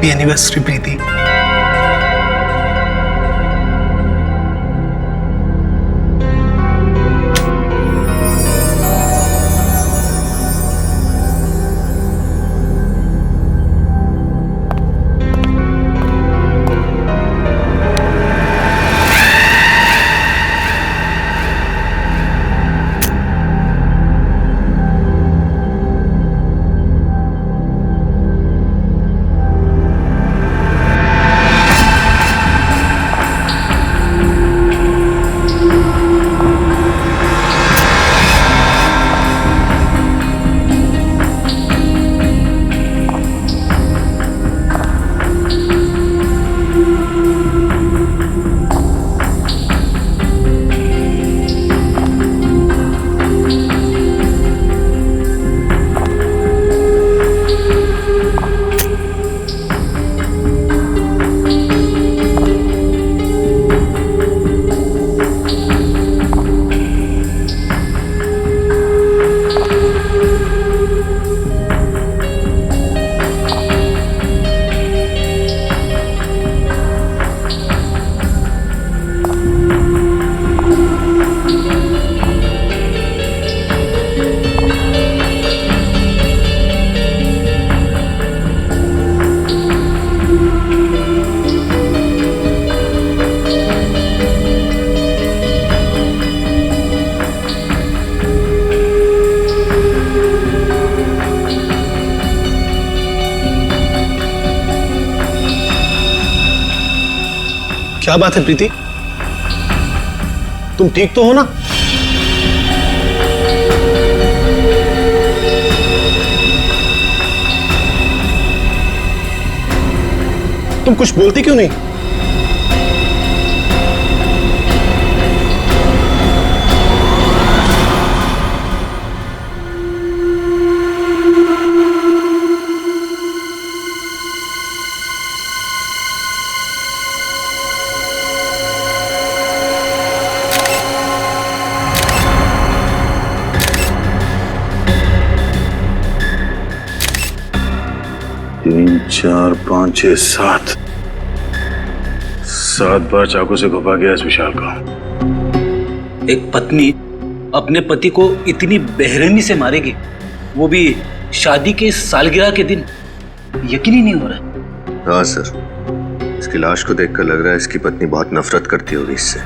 Happy anniversary प्रीति। क्या बात है प्रीति, तुम ठीक तो हो ना? तुम कुछ बोलती क्यों नहीं? तीन, चार, पाँच, छह, सात बार चाकू से घुपा गया इस विशाल को। एक पत्नी अपने पति को इतनी बेरहमी से मारेगी, वो भी शादी के सालगिरह के दिन, यकीन ही नहीं हो रहा। हाँ सर, इसकी लाश को देखकर लग रहा है इसकी पत्नी बहुत नफरत करती होगी इससे।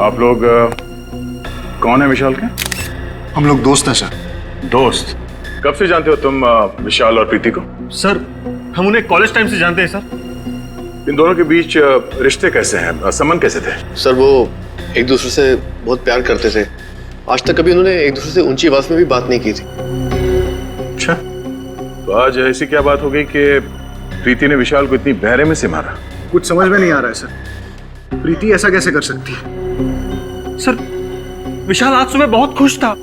आप लोग कौन है विशाल के? हम लोग दोस्त हैं सर। दोस्त? कब से जानते हो तुम विशाल और प्रीति को? सर हम उन्हें कॉलेज टाइम से जानते हैं सर। इन दोनों के बीच रिश्ते कैसे हैं, संबंध कैसे थे? सर वो एक दूसरे से बहुत प्यार करते थे। आज तक कभी उन्होंने एक दूसरे से ऊंची आवाज में भी बात नहीं की थी। अच्छा, तो आज ऐसी क्या बात हो गई कि प्रीति ने विशाल को इतनी बेरहमी से मारा? कुछ समझ में नहीं आ रहा है सर। प्रीति ऐसा कैसे कर सकती है? सर विशाल आज सुबह बहुत खुश था।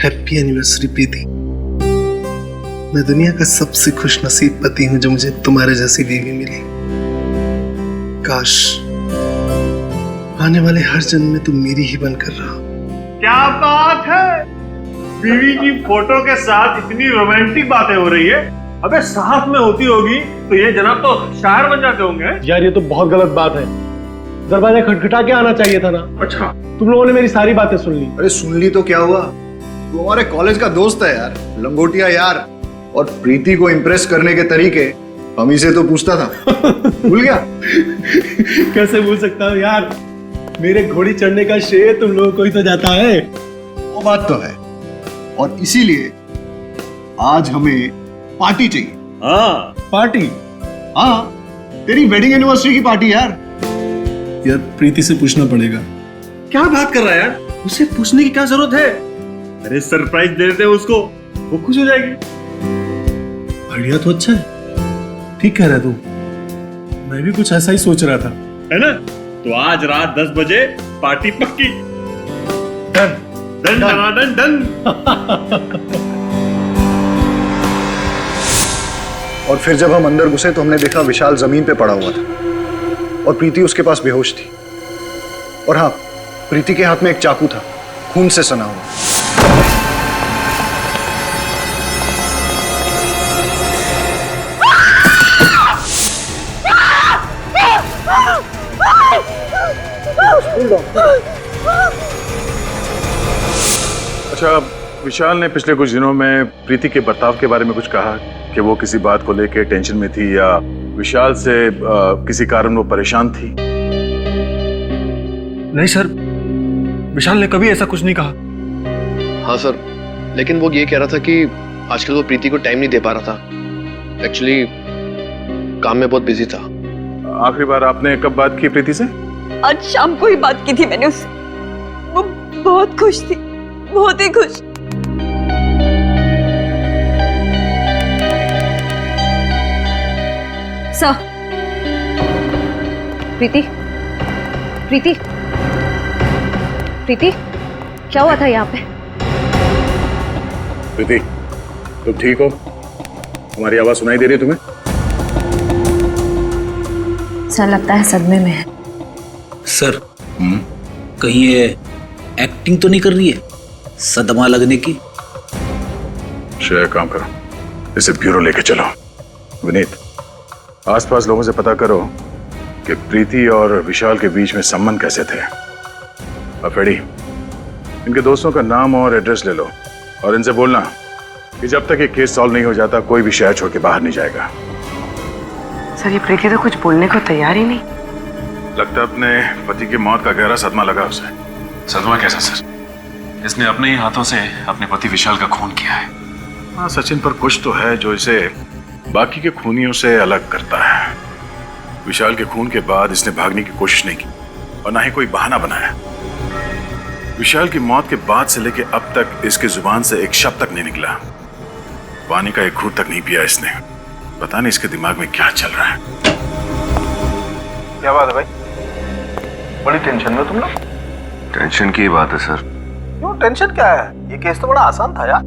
हैप्पी एनिवर्सरी प्रीति। मैं दुनिया का सबसे खुश नसीब पति हूं जो मुझे तुम्हारे जैसी बीवी मिली। काश आने वाले हर जन्म में तुम मेरी ही बनकर रहो। क्या बात है, बीवी की फोटो के साथ इतनी रोमांटिक बातें हो रही है। अबे साथ में होती होगी तो ये जनाब तो शायर बन जाते होंगे। यार ये तो बहुत गलत बात है, दरवाजा खटखटा के आना चाहिए था ना। अच्छा, तुम लोगों ने मेरी सारी बातें सुन ली। अरे सुन ली तो क्या हुआ, तू हमारे कॉलेज का दोस्त है यार, लंगोटिया यार। और प्रीति को इम्प्रेस करने के तरीके हम ही से तो पूछता था। भूल गया? कैसे भूल सकता हूँ यार, मेरे घोड़ी चढ़ने का श्रेय तुम लोगों को ही तो जाता है। वो बात तो है, और इसीलिए आज हमें पार्टी चाहिए। हाँ पार्टी? हाँ, तेरी वेडिंग एनिवर्सरी की पार्टी यार। यार प्रीति से पूछना पड़ेगा। क्या बात कर रहा है यार, उसे पूछने की क्या जरूरत है। अरे सरप्राइज दे देते हैं उसको, वो खुश हो जाएगी। आइडिया तो अच्छा है, ठीक कह रहा है तू। मैं भी कुछ ऐसा ही सोच रहा था, है ना? तो आज रात 10 बजे पार्टी पक्की। Done done done done. और फिर जब हम अंदर घुसे तो हमने देखा विशाल जमीन पे पड़ा हुआ था और प्रीति उसके पास बेहोश थी। और हाँ, प्रीति के हाथ में एक चाकू था, खून से सना हुआ। अच्छा, विशाल ने पिछले कुछ दिनों में प्रीति के बर्ताव के बारे में कुछ कहा कि वो किसी बात को लेकर टेंशन में थी या विशाल से किसी कारण वो परेशान थी? नहीं सर, विशाल ने कभी ऐसा कुछ नहीं कहा। हाँ सर, लेकिन वो ये कह रहा था कि आजकल वो प्रीति को टाइम नहीं दे पा रहा था। एक्चुअली काम में बहुत बिजी था। आखिरी बार आपने कब बात की प्रीति से? आज शाम को ही बात की थी मैंने उससे। वो बहुत खुश थी, बहुत ही खुश। सर, प्रीति, प्रीति, प्रीति, क्या हुआ था यहाँ पे? प्रीति, तुम ठीक हो? हमारी आवाज सुनाई दे रही है तुम्हें? सर, लगता है सदमे में है। सर, कहीं ये एक्टिंग तो नहीं कर रही है सदमा लगने की? श्रेय, काम करो, इसे ब्यूरो लेके चलो। विनीत, आसपास लोगों से पता करो कि प्रीति और विशाल के बीच में संबंध कैसे थे। अफेड़ी, इनके दोस्तों का नाम और एड्रेस ले लो और इनसे बोलना कि जब तक ये केस सॉल्व नहीं हो जाता कोई भी शहर छोड़ के बाहर नहीं जाएगा। सर, ये प्रीति तो कुछ बोलने को तैयार ही नहीं। लगता है अपने पति की मौत का गहरा सदमा लगा उसे। सदमा कैसा सर? इसने अपने ही हाथों से अपने पति विशाल का खून किया है। हाँ सचिन, पर कुछ तो है जो इसे बाकी के खूनियों से अलग करता है। विशाल के खून के बाद इसने भागने की कोशिश नहीं की और ना ही कोई बहाना बनाया। विशाल की मौत के बाद से लेके अब तक इसकी जुबान से एक शब्द तक नहीं निकला। पानी का एक घूंट तक नहीं पिया इसने। पता नहीं इसके दिमाग में क्या चल रहा है। क्या बात है भाई, बड़ी टेंशन में तुम लोग? टेंशन की बात है सर। क्यों टेंशन क्या है? ये केस तो बड़ा आसान था यार।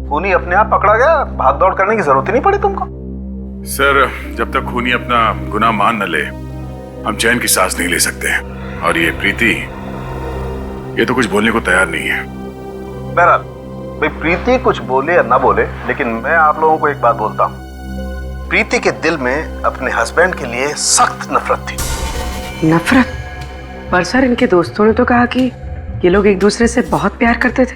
खूनी अपने आप पकड़ा गया, भाग दौड़ करने की जरूरत ही नहीं पड़ी तुमको। सर, जब तक खूनी अपना गुनाह मान न ले हम चैन की सांस नहीं ले सकते। और ये प्रीति, ये तो कुछ बोलने को तैयार नहीं है। बहरहाल भाई, प्रीति कुछ बोले या ना बोले, लेकिन मैं आप लोगों को एक बात बोलता हूँ, प्रीति के दिल में अपने हस्बैंड के लिए सख्त नफरत थी। नफरत? पर सर, इनके दोस्तों ने तो कहा कि ये लोग एक दूसरे से बहुत प्यार करते थे।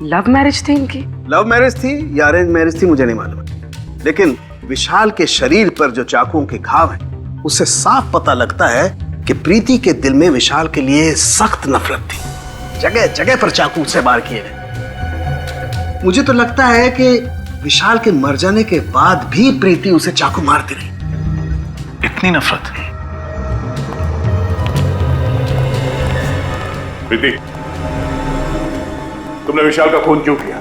लव मैरिज थी इनकी। लव मैरिज थी या अरेंज मैरिज थी मुझे नहीं मालूम, लेकिन विशाल के शरीर पर जो चाकुओं के घाव हैं, उससे साफ पता लगता है कि प्रीति के दिल में विशाल के लिए सख्त नफरत थी। जगह जगह पर चाकू से वार किए गए। मुझे तो लगता है कि विशाल के मर जाने के बाद भी प्रीति उसे चाकू मारती रही। इतनी नफरत? प्रीति, तुमने विशाल का खून क्यों किया?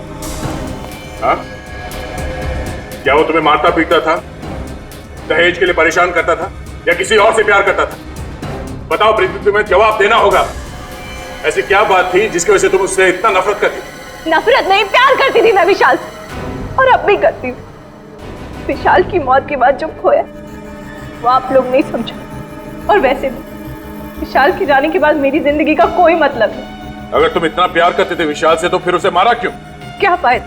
हाँ? क्या वो तुम्हें मारता पीटता था, दहेज के लिए परेशान करता था या किसी और से प्यार करता था? बताओ प्रीति, तुम्हें जवाब देना होगा। ऐसी क्या बात थी जिसकी वजह से तुम उससे इतना नफरत करती थी? नफरत नहीं, प्यार करती थी मैं विशाल से, और अब भी करती हूँ। विशाल की मौत के बाद जो खोया वो आप लोग नहीं समझो, और वैसे भी विशाल के जाने के बाद मेरी जिंदगी का कोई मतलब नहीं। अगर तुम इतना प्यार करते थे विशाल से तो फिर उसे मारा क्यों? क्या फायदा?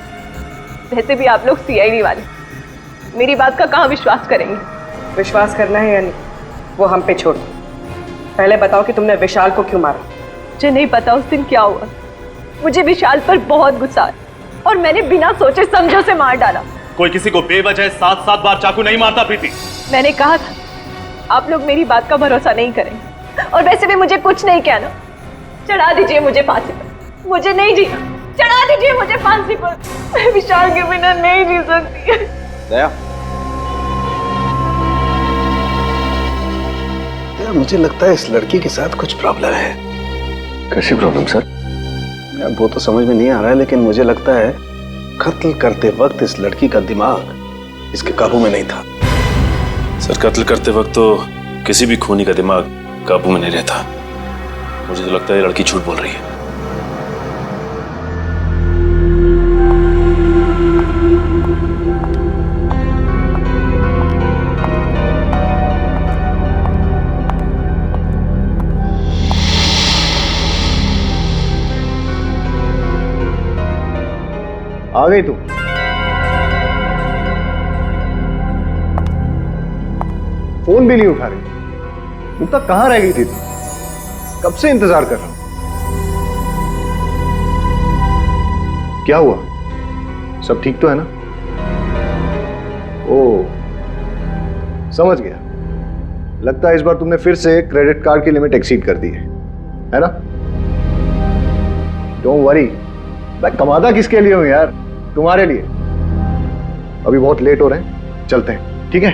वैसे भी आप लोग सीआईडी वाले मेरी बात का कहाँ विश्वास करेंगे? विश्वास करना है या नहीं, वो हम पे छोड़ दो। पहले बताओ कि तुमने विशाल को क्यों मारा? मुझे नहीं पता उस दिन क्या हुआ। मुझे विशाल पर बहुत गुस्सा है और मैंने बिना सोचे समझे से मार डाला। कोई किसी को बेवजह 7-7 बार चाकू नहीं मारता प्रीति। मैंने कहा था आप लोग मेरी बात का भरोसा नहीं करेंगे, और वैसे भी मुझे कुछ नहीं कहना। चढ़ा दीजिए मुझे फांसी पर, मुझे नहीं जीना। चढ़ा दीजिए मुझे फांसी पर, मैं विशाल के बिना नहीं जी सकती। दया, मुझे लगता है इस लड़की के साथ कुछ प्रॉब्लम है। कैसी प्रॉब्लम सर? यार वो तो समझ में नहीं आ रहा है, लेकिन मुझे लगता है कत्ल करते वक्त इस लड़की का दिमाग इसके काबू में नहीं था। सर, कत्ल करते वक्त तो किसी भी खूनी का दिमाग काबू में नहीं रहता। मुझे तो लगता है ये लड़की झूठ बोल रही है। आ गई तू? फोन भी नहीं उठा रही। मुक्ता कहां रह गई थी तू? कब से इंतजार कर रहा हूं। क्या हुआ? सब ठीक तो है ना? ओ, समझ गया। लगता है इस बार तुमने फिर से क्रेडिट कार्ड की लिमिट एक्सीड कर दी है ना? डोंट वरी, मैं कमाता किसके लिए हूं यार? तुम्हारे लिए। अभी बहुत लेट हो रहे हैं, चलते हैं, ठीक है?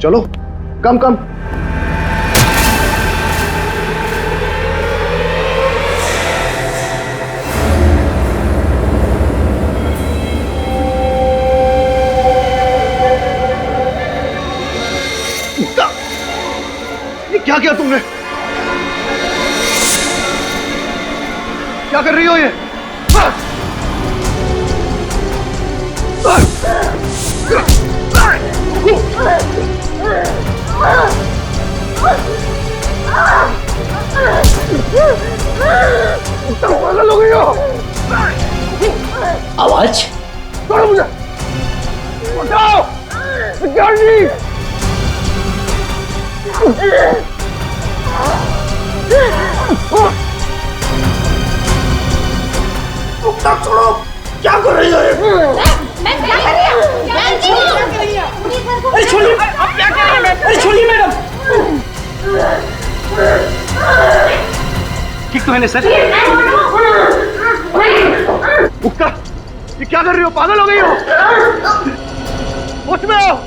चलो, कम कम। ये क्या किया तुमने? क्या कर रही हो ये? पागल हो गई हो? आवाज छोड़ो मुझे, उठाओ सिक्योरिटी। छोड़ो, क्या कर रही हो? अरे छोड़िए, आप क्या कर रही हैं? अरे छोड़िए मैडम। ठीक तो है ना सर? मुक्ता, ये क्या कर रही हो? पागल हो गई हो? होश में आओ।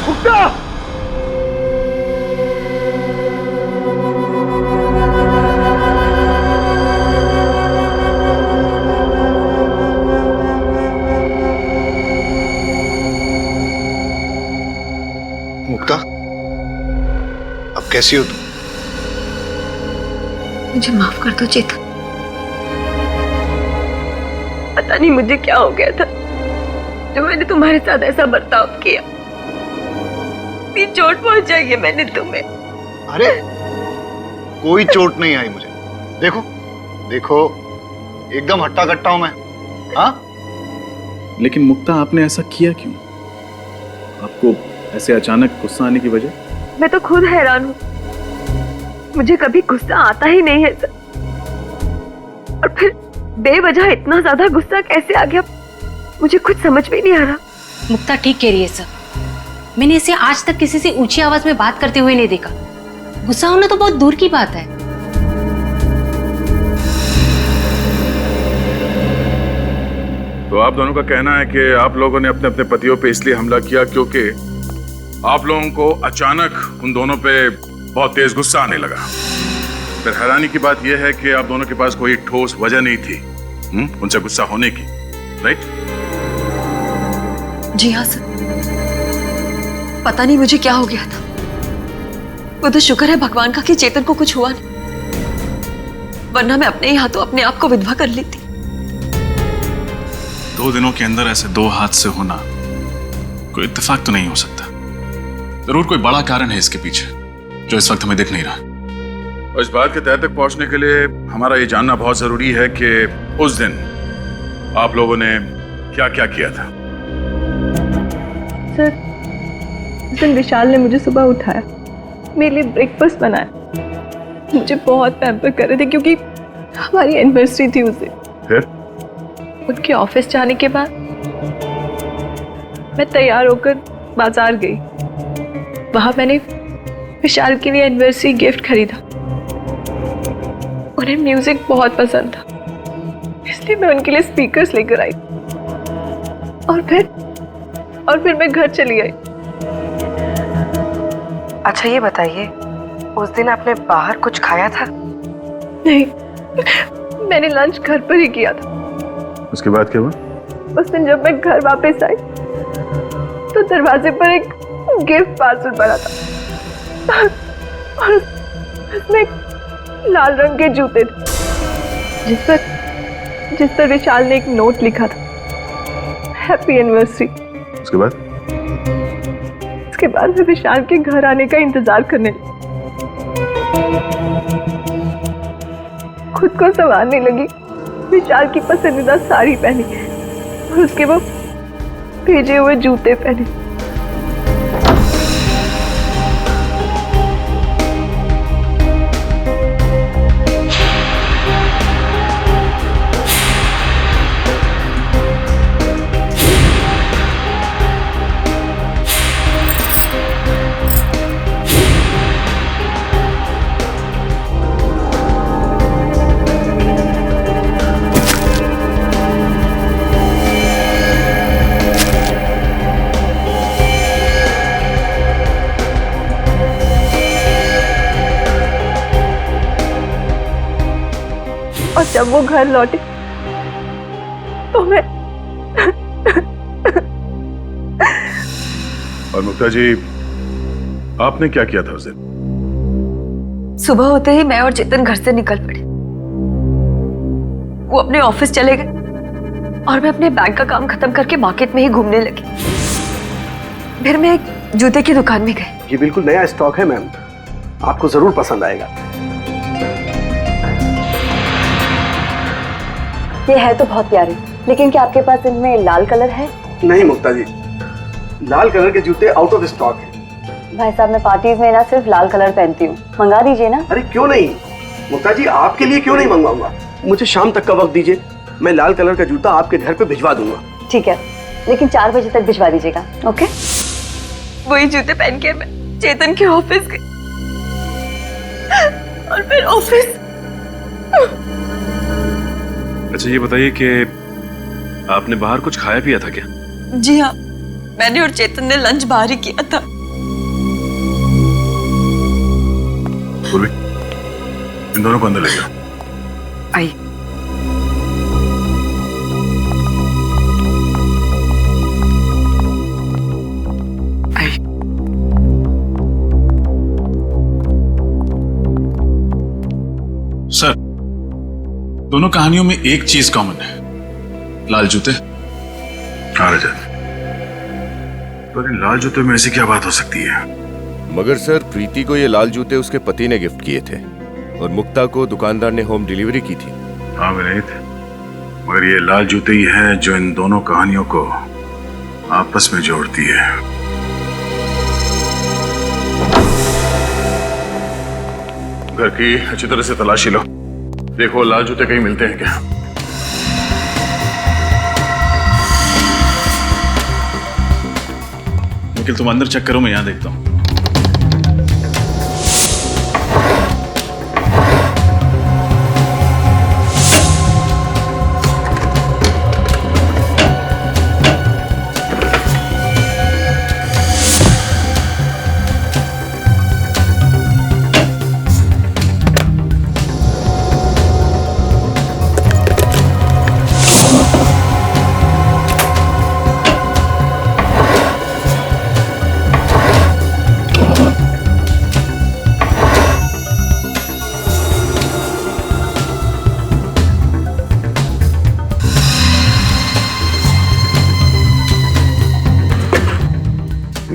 मुक्ता! मुक्ता, अब कैसी हो तुम? मुझे माफ कर दो चेतन। पता नहीं मुझे क्या हो गया था जो मैंने तुम्हारे साथ ऐसा बर्ताव किया। इतनी चोट पहुंचाई है मैंने तुम्हें। अरे कोई चोट नहीं आई मुझे। देखो देखो, एकदम हट्टा कट्टा हूं मैं। हाँ, लेकिन मुक्ता आपने ऐसा किया क्यों? आपको ऐसे अचानक गुस्सा आने की वजह? मैं तो खुद हैरान हूँ, मुझे कभी गुस्सा आता ही नहीं है सर। और फिर बेवजह इतना ज्यादा गुस्सा कैसे आ गया, मुझे कुछ समझ भी नहीं आ रहा। मुक्ता ठीक कह रही है सर, मैंने इसे आज तक किसी से ऊंची आवाज में बात करते हुए नहीं देखा। गुस्सा होना तो बहुत दूर की बात है। तो आप दोनों का कहना है कि आप लोगों ने अपने अपने पतियों पे इसलिए हमला किया क्योंकि आप लोगों को अचानक उन दोनों पे बहुत तेज गुस्सा आने लगा। फिर हैरानी की बात यह है कि आप दोनों के पास कोई ठोस वजह नहीं थी उनसे गुस्सा होने की, राइट? जी हाँ सर, पता नहीं मुझे क्या हो गया था। वो तो शुक्र है भगवान का कि चेतन को कुछ हुआ नहीं, वरना मैं अपने ही हाथों अपने आप को विधवा कर लेती। 2 दिनों के अंदर ऐसे 2 हाथ से होना कोई इत्तेफाक तो नहीं हो सकता। जरूर कोई बड़ा कारण है इसके पीछे जो इस वक्त हमें दिख नहीं रहा। और इस बात के तह तक पहुंचने के लिए हमारा ये जानना बहुत जरूरी है कि उस दिन आप लोगों ने क्या क्या किया था। सर, उस दिन विशाल ने मुझे सुबह उठाया, मेरे लिए ब्रेकफास्ट बनाया, मुझे बहुत पैम्पर कर रहे थे क्योंकि हमारी एनिवर्सरी थी उस दिन। फिर उनके ऑफिस जाने के बाद मैं तैयार होकर बाजार गई। वहां मैंने विशाल के लिए एनिवर्सरी गिफ्ट खरीदा। उन्हें म्यूजिक बहुत पसंद था, इसलिए मैं उनके लिए स्पीकर्स लेकर आई और फिर मैं घर चली आई। अच्छा ये बताइए, उस दिन आपने बाहर कुछ खाया था? नहीं, मैंने लंच घर पर ही किया था। उसके बाद क्या हुआ? उस दिन जब मैं घर वापस आई तो दरवाजे पर एक गिफ्ट पार्सल पड़ा था और उसमें लाल रंग के जूते थे जिस पर जिस पर विशाल ने एक नोट लिखा था, हैप्पी एनिवर्सरी। उसके बाद उसके बाद मैं विशाल के घर आने का इंतजार करने लगी। खुद को संवारने लगी, विशाल की पसंदीदा साड़ी पहनी और उसके वो भेजे हुए जूते पहने। और जब वो घर लौटे तो मैं और मुक्ता जी, आपने क्या किया था उस दिन? सुबह होते ही मैं और चेतन घर से निकल पड़े। वो अपने ऑफिस चले गए और मैं अपने बैंक का काम खत्म करके मार्केट में ही घूमने लगी। फिर मैं एक जूते की दुकान में गई। ये बिल्कुल नया स्टॉक है मैम, आपको जरूर पसंद आएगा। ये है तो बहुत प्यारे, लेकिन क्या आपके पास इनमें लाल कलर है? नहीं मुक्ता जी, लाल कलर के जूते आउट ऑफ स्टॉक है। भाई साहब, मैं पार्टीज में ना सिर्फ लाल कलर पहनती हूँ, मंगा दीजिए ना। अरे क्यों नहीं मुक्ता जी, आपके लिए क्यों नहीं मंगवाऊंगा। मुझे शाम तक का वक्त दीजिए, मैं लाल कलर का जूता आपके घर पे भिजवा दूंगा। ठीक है, लेकिन 4 बजे तक भिजवा दीजिएगा। ओके। वही जूते पहन के मैं चेतन के ऑफिस गई और फिर ऑफिस। अच्छा ये बताइए कि आपने बाहर कुछ खाया पिया था क्या? जी हाँ, मैंने और चेतन ने लंच बाहर ही किया था। इन दोनों को अंदर ले जाओ। आई। सर, दोनों कहानियों में एक चीज कॉमन है, लाल जूते। हाँ रजत, पर इन लाल जूते में ऐसी क्या बात हो सकती है? मगर सर, प्रीति को ये लाल जूते उसके पति ने गिफ्ट किए थे और मुक्ता को दुकानदार ने होम डिलीवरी की थी। हाँ विनीत, मगर ये लाल जूते ही हैं जो इन दोनों कहानियों को आपस में जोड़ती है। घर की अच्छी तरह से तलाशी लो, देखो लाल जूते कहीं मिलते हैं क्या। निखिल तुम अंदर चेक करो, मैं यहां देखता हूं।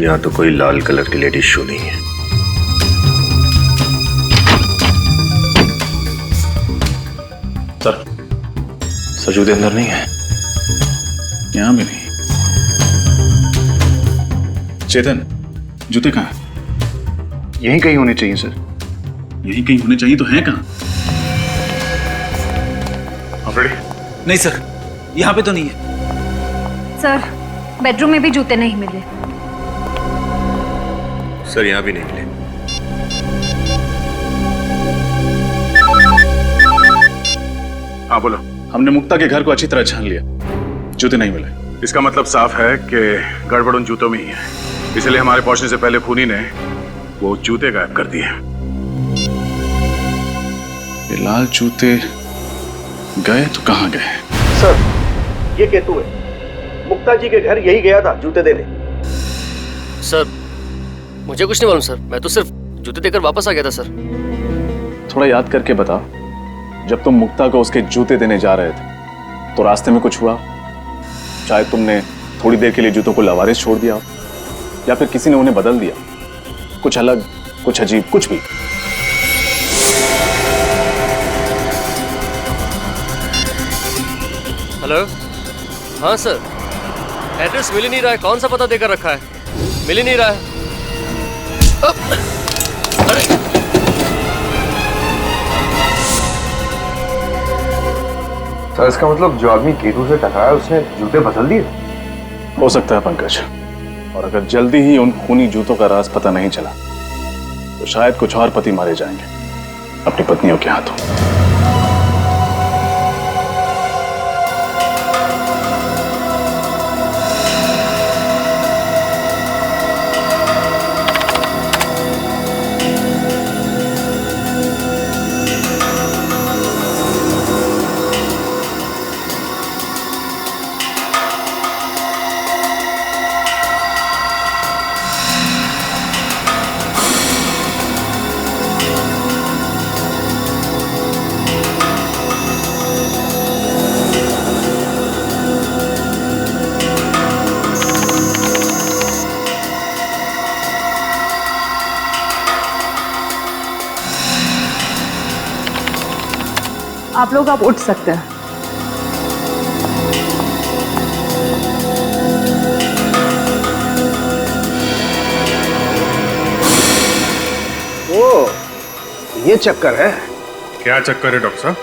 यहाँ तो कोई लाल कलर की लेडीज शू नहीं है। सर जूते अंदर नहीं है, यहां भी नहीं। चेतन, जूते कहाँ हैं? यहीं कहीं होने चाहिए सर। यहीं कहीं होने चाहिए तो हैं कहाँ? नहीं सर, यहाँ पे तो नहीं है। सर, बेडरूम में भी जूते नहीं मिले। सर यहाँ भी नहीं मिले। हाँ बोलो। हमने मुक्ता के घर को अच्छी तरह छान लिया, जूते नहीं मिले। इसका मतलब साफ है कि गड़बड़ उन जूतों में ही है, इसलिए हमारे पहुंचने से पहले खूनी ने वो जूते गायब कर दिए। ये लाल जूते गए तो कहाँ गए? सर, ये केतु है, मुक्ता जी के घर यही गया था जूते देने। सर मुझे कुछ नहीं मालूम सर, मैं तो सिर्फ जूते देकर वापस आ गया था सर। थोड़ा याद करके बता, जब तुम मुक्ता को उसके जूते देने जा रहे थे तो रास्ते में कुछ हुआ, शायद तुमने थोड़ी देर के लिए जूतों को लवारिस छोड़ दिया हो, या फिर किसी ने उन्हें बदल दिया, कुछ अलग, कुछ अजीब, कुछ भी। हेलो, हाँ सर, एड्रेस मिल ही नहीं रहा है। कौन सा पता देकर रखा है? मिल ही नहीं रहा है। अरे सर, इसका मतलब जो आदमी केतु से टकराया उसने जूते बदल दिए? हो सकता है पंकज, और अगर जल्दी ही उन खूनी जूतों का राज पता नहीं चला तो शायद कुछ और पति मारे जाएंगे अपनी पत्नियों के हाथों। आप लोग अब उठ सकते हैं। ओ, ये चक्कर है। क्या चक्कर है डॉक्टर साहब?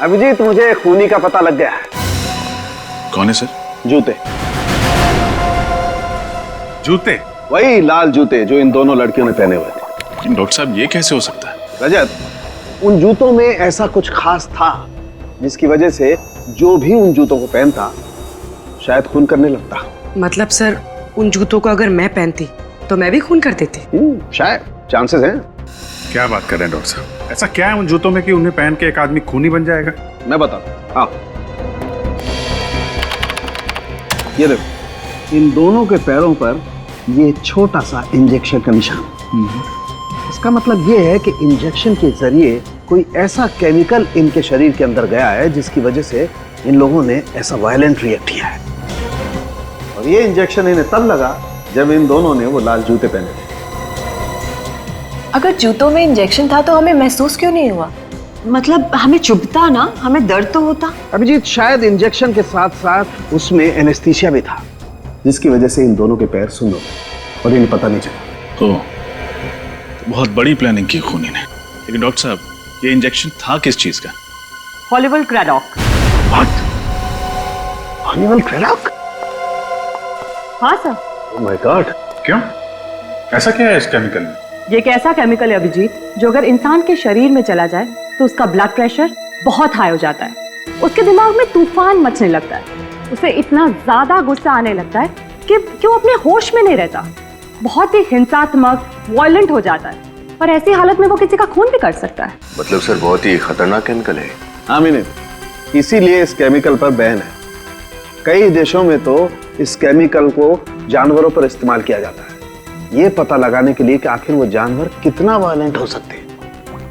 अभिजीत, मुझे खूनी का पता लग गया है। कौन है सर? जूते। जूते? वही लाल जूते जो इन दोनों लड़कियों ने पहने हुए थे। डॉक्टर साहब, ये कैसे हो सकता है? रजत, उन जूतों में ऐसा कुछ खास था जिसकी वजह से जो भी उन जूतों को पहनता शायद खून करने लगता। मतलब सर, उन जूतों को अगर मैं पहनती तो मैं भी खून कर देती? शायद, चांसेस हैं। क्या बात कर रहे हैं डॉक्टर साहब? ऐसा क्या है उन जूतों में कि उन्हें पहन के एक आदमी खूनी बन जाएगा? मैं बताता हूं। हाँ, ये देखो, इन दोनों के पैरों पर ये छोटा सा इंजेक्शन का निशान। इसका मतलब ये है कि इंजेक्शन के जरिए कोई ऐसा केमिकल इनके शरीर के अंदर गया है जिसकी वजह से इन लोगों ने ऐसा वायलेंट रिएक्ट किया है। और ये इंजेक्शन इन्हें तब लगा जब इन दोनों ने वो लाल जूते पहने थे। अगर जूतों में इंजेक्शन था तो हमें महसूस क्यों नहीं हुआ? मतलब हमें चुभता ना, हमें दर्द तो होता। अभिजीत, शायद इंजेक्शन के साथ साथ उसमें एनेस्थीसिया भी था जिसकी वजह से इन दोनों के पैर सुन्न हो गए और इन्हें पता नहीं चला। ओह, बहुत बड़ी प्लानिंग की खूनी ने। लेकिन डॉक्टर साहब, ये इंजेक्शन था किस चीज का? हॉलीवुड क्रेडॉक। हॉलीवुड क्रेडॉक? हाँ सर। Oh my God. क्यों? ऐसा क्या है इस केमिकल में? ये एक ऐसा केमिकल है अभिजीत, जो अगर इंसान के शरीर में चला जाए तो उसका ब्लड प्रेशर बहुत हाई हो जाता है, उसके दिमाग में तूफान मचने लगता है, उसे इतना ज्यादा गुस्सा आने लगता है कि वो अपने होश में नहीं रहता, बहुत ही हिंसात्मक, वायलेंट हो जाता है, और ऐसी हालत में वो किसी का खून भी कर सकता है। मतलब सर, बहुत ही खतरनाक केमिकल है। हाँ मीने, इसीलिए इस केमिकल पर बैन है। कई देशों में तो इस केमिकल को जानवरों पर इस्तेमाल किया जाता है, ये पता लगाने के लिए कि आखिर वो जानवर कितना वायलेंट हो सकते हैं।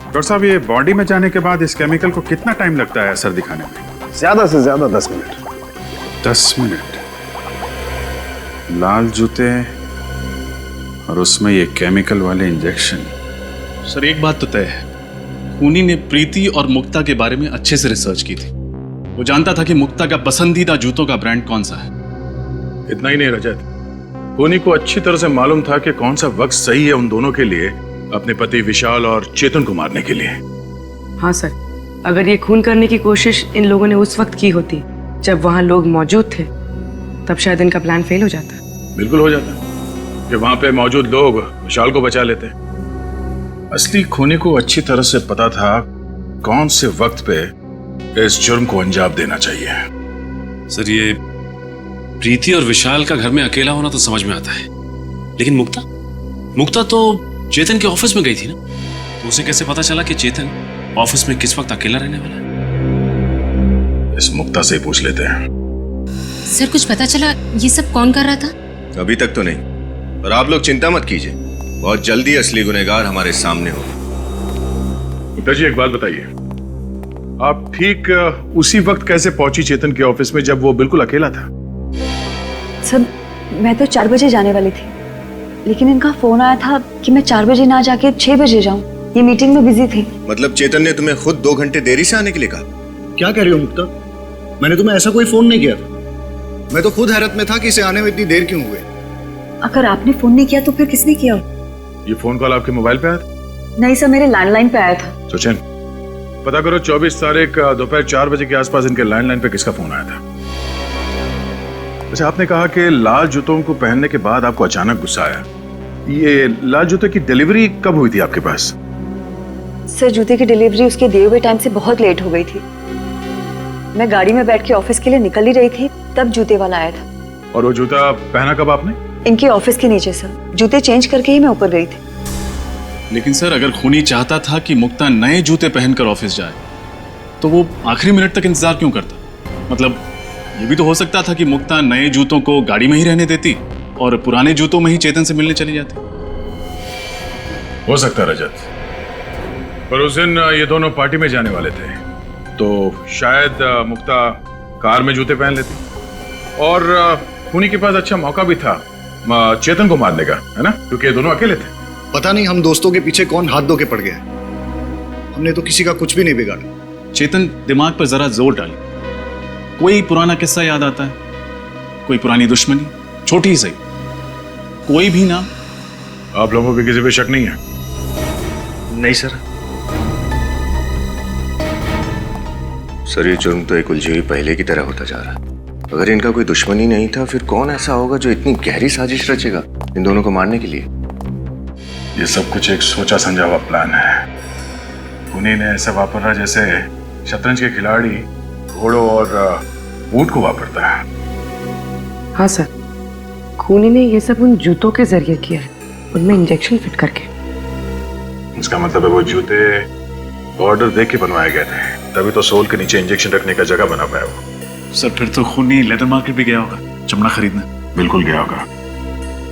डॉक्टर साहब, ये बॉडी में जाने के बाद इस केमिकल को कितना टाइम लगता है असर दिखाने में? ज्यादा से ज्यादा 10 मिनट। 10 मिनट? लाल जूते और उसमें ये केमिकल वाले इंजेक्शन। सर, एक बात तो तय है, खूनी ने प्रीति और मुक्ता के बारे में अच्छे से रिसर्च की थी। वो जानता था कि मुक्ता का पसंदीदा जूतों का ब्रांड कौन सा है। इतना ही नहीं रजत, खूनी को अच्छी तरह से मालूम था कि कौन सा वक्त सही है उन दोनों के लिए अपने पति विशाल और चेतन को मारने के लिए। हाँ सर, अगर ये खून करने की कोशिश इन लोगों ने उस वक्त की होती जब वहां लोग मौजूद थे, तब शायद इनका प्लान फेल हो जाता। बिल्कुल हो जाता कि वहां पे मौजूद लोग विशाल को बचा लेते। असली खूनी को अच्छी तरह से पता था कौन से वक्त पे इस जुर्म को अंजाम देना चाहिए। सर, ये प्रीति और विशाल का घर में अकेला होना तो समझ में आता है, लेकिन मुक्ता तो चेतन के ऑफिस में गई थी ना, तो उसे कैसे पता चला कि चेतन ऑफिस में किस वक्त अकेला रहने वाला है? इस मुक्ता से ही पूछ लेते हैं। सर, कुछ पता चला ये सब कौन कर रहा था? अभी तक तो नहीं, पर आप लोग चिंता मत कीजिए, बहुत जल्दी असली गुनहगार हमारे सामने होगा। मुक्ता जी, एक बात बताइए, आप ठीक उसी वक्त कैसे पहुंची चेतन के ऑफिस में जब वो बिल्कुल अकेला था? सर मैं तो 4 बजे जाने वाली थी, लेकिन इनका फोन आया था कि मैं 4 बजे ना जाके 6 बजे जाऊं। ये मीटिंग में बिजी थी। मतलब चेतन ने तुम्हें खुद 2 घंटे देरी से आने के लिए कहा? क्या कह रही हो मुक्ता? मैंने तुम्हें ऐसा कोई फोन नहीं किया था। मैं तो खुद हैरत में था कि इसे आने में इतनी देर क्यों हुई। अगर आपने फोन नहीं किया तो फिर किसने किया? ये फोन कॉल आपके मोबाइल पे आया था? नहीं सर, मेरे लैंडलाइन पे आया था। सचिन, पता करो 24 तारीख दोपहर 4 बजे के आसपास इनके लैंडलाइन पे किसका फोन आया था। अच्छा, आपने कहा कि लाल जूतों को पहनने के बाद आपको अचानक गुस्सा आया। ये लाल जूते की डिलीवरी कब हुई थी आपके पास? सर जूते की डिलीवरी उसके दिए हुए टाइम से बहुत लेट हो गई थी। मैं गाड़ी में बैठ के ऑफिस के लिए निकल ही रही थी, तब जूते वाला आया था। और वो जूता पहना कब आपने? इनके ऑफिस के नीचे सर। जूते चेंज करके ही मैं ऊपर गई थी। लेकिन सर, अगर खूनी चाहता था कि मुक्ता नए जूते पहनकर ऑफिस जाए तो वो आखिरी मिनट तक इंतजार क्यों करता? मतलब ये भी तो हो सकता था कि मुक्ता नए जूतों को गाड़ी में ही रहने देती और पुराने जूतों में ही चेतन से मिलने चली जाती। हो सकता रजत, पर उस दिन ये दोनों पार्टी में जाने वाले थे, तो शायद मुक्ता कार में जूते पहन लेती और खूनी के पास अच्छा मौका भी था चेतन को मारने का, है ना? क्योंकि ये दोनों अकेले थे। पता नहीं हम दोस्तों के पीछे कौन हाथ धो के पड़ गया। हमने तो किसी का कुछ भी नहीं बिगाड़ा। चेतन, दिमाग पर जरा जोर डाले। कोई पुराना किस्सा याद आता है? कोई पुरानी दुश्मनी, छोटी ही सही, कोई भी नाम? आप लोगों पे किसी पे शक नहीं है? नहीं सर। सर ये जुर्म तो एक उलझी हुई पहले की तरह होता जा रहा है। अगर इनका कोई दुश्मनी नहीं था, फिर कौन ऐसा होगा जो इतनी गहरी साजिश रचेगा इन दोनों को मारने के लिए? ये सब कुछ एक सोचा समझा हुआ प्लान है। खूनी ने ऐसा वापरा जैसे शतरंज के खिलाड़ी घोड़ों और ऊंट को वापरता है। हाँ सर, खूनी ने ये सब उन जूतों के जरिए किया है, उनमें इंजेक्शन फिट करके। इसका मतलब है वो जूते ऑर्डर देख के बनवाए गए थे, तभी तो सोल के नीचे इंजेक्शन रखने का जगह बना पाया वो। सर फिर तो खूनी लेदर मार्केट भी गया होगा चमड़ा खरीदने। बिल्कुल गया होगा।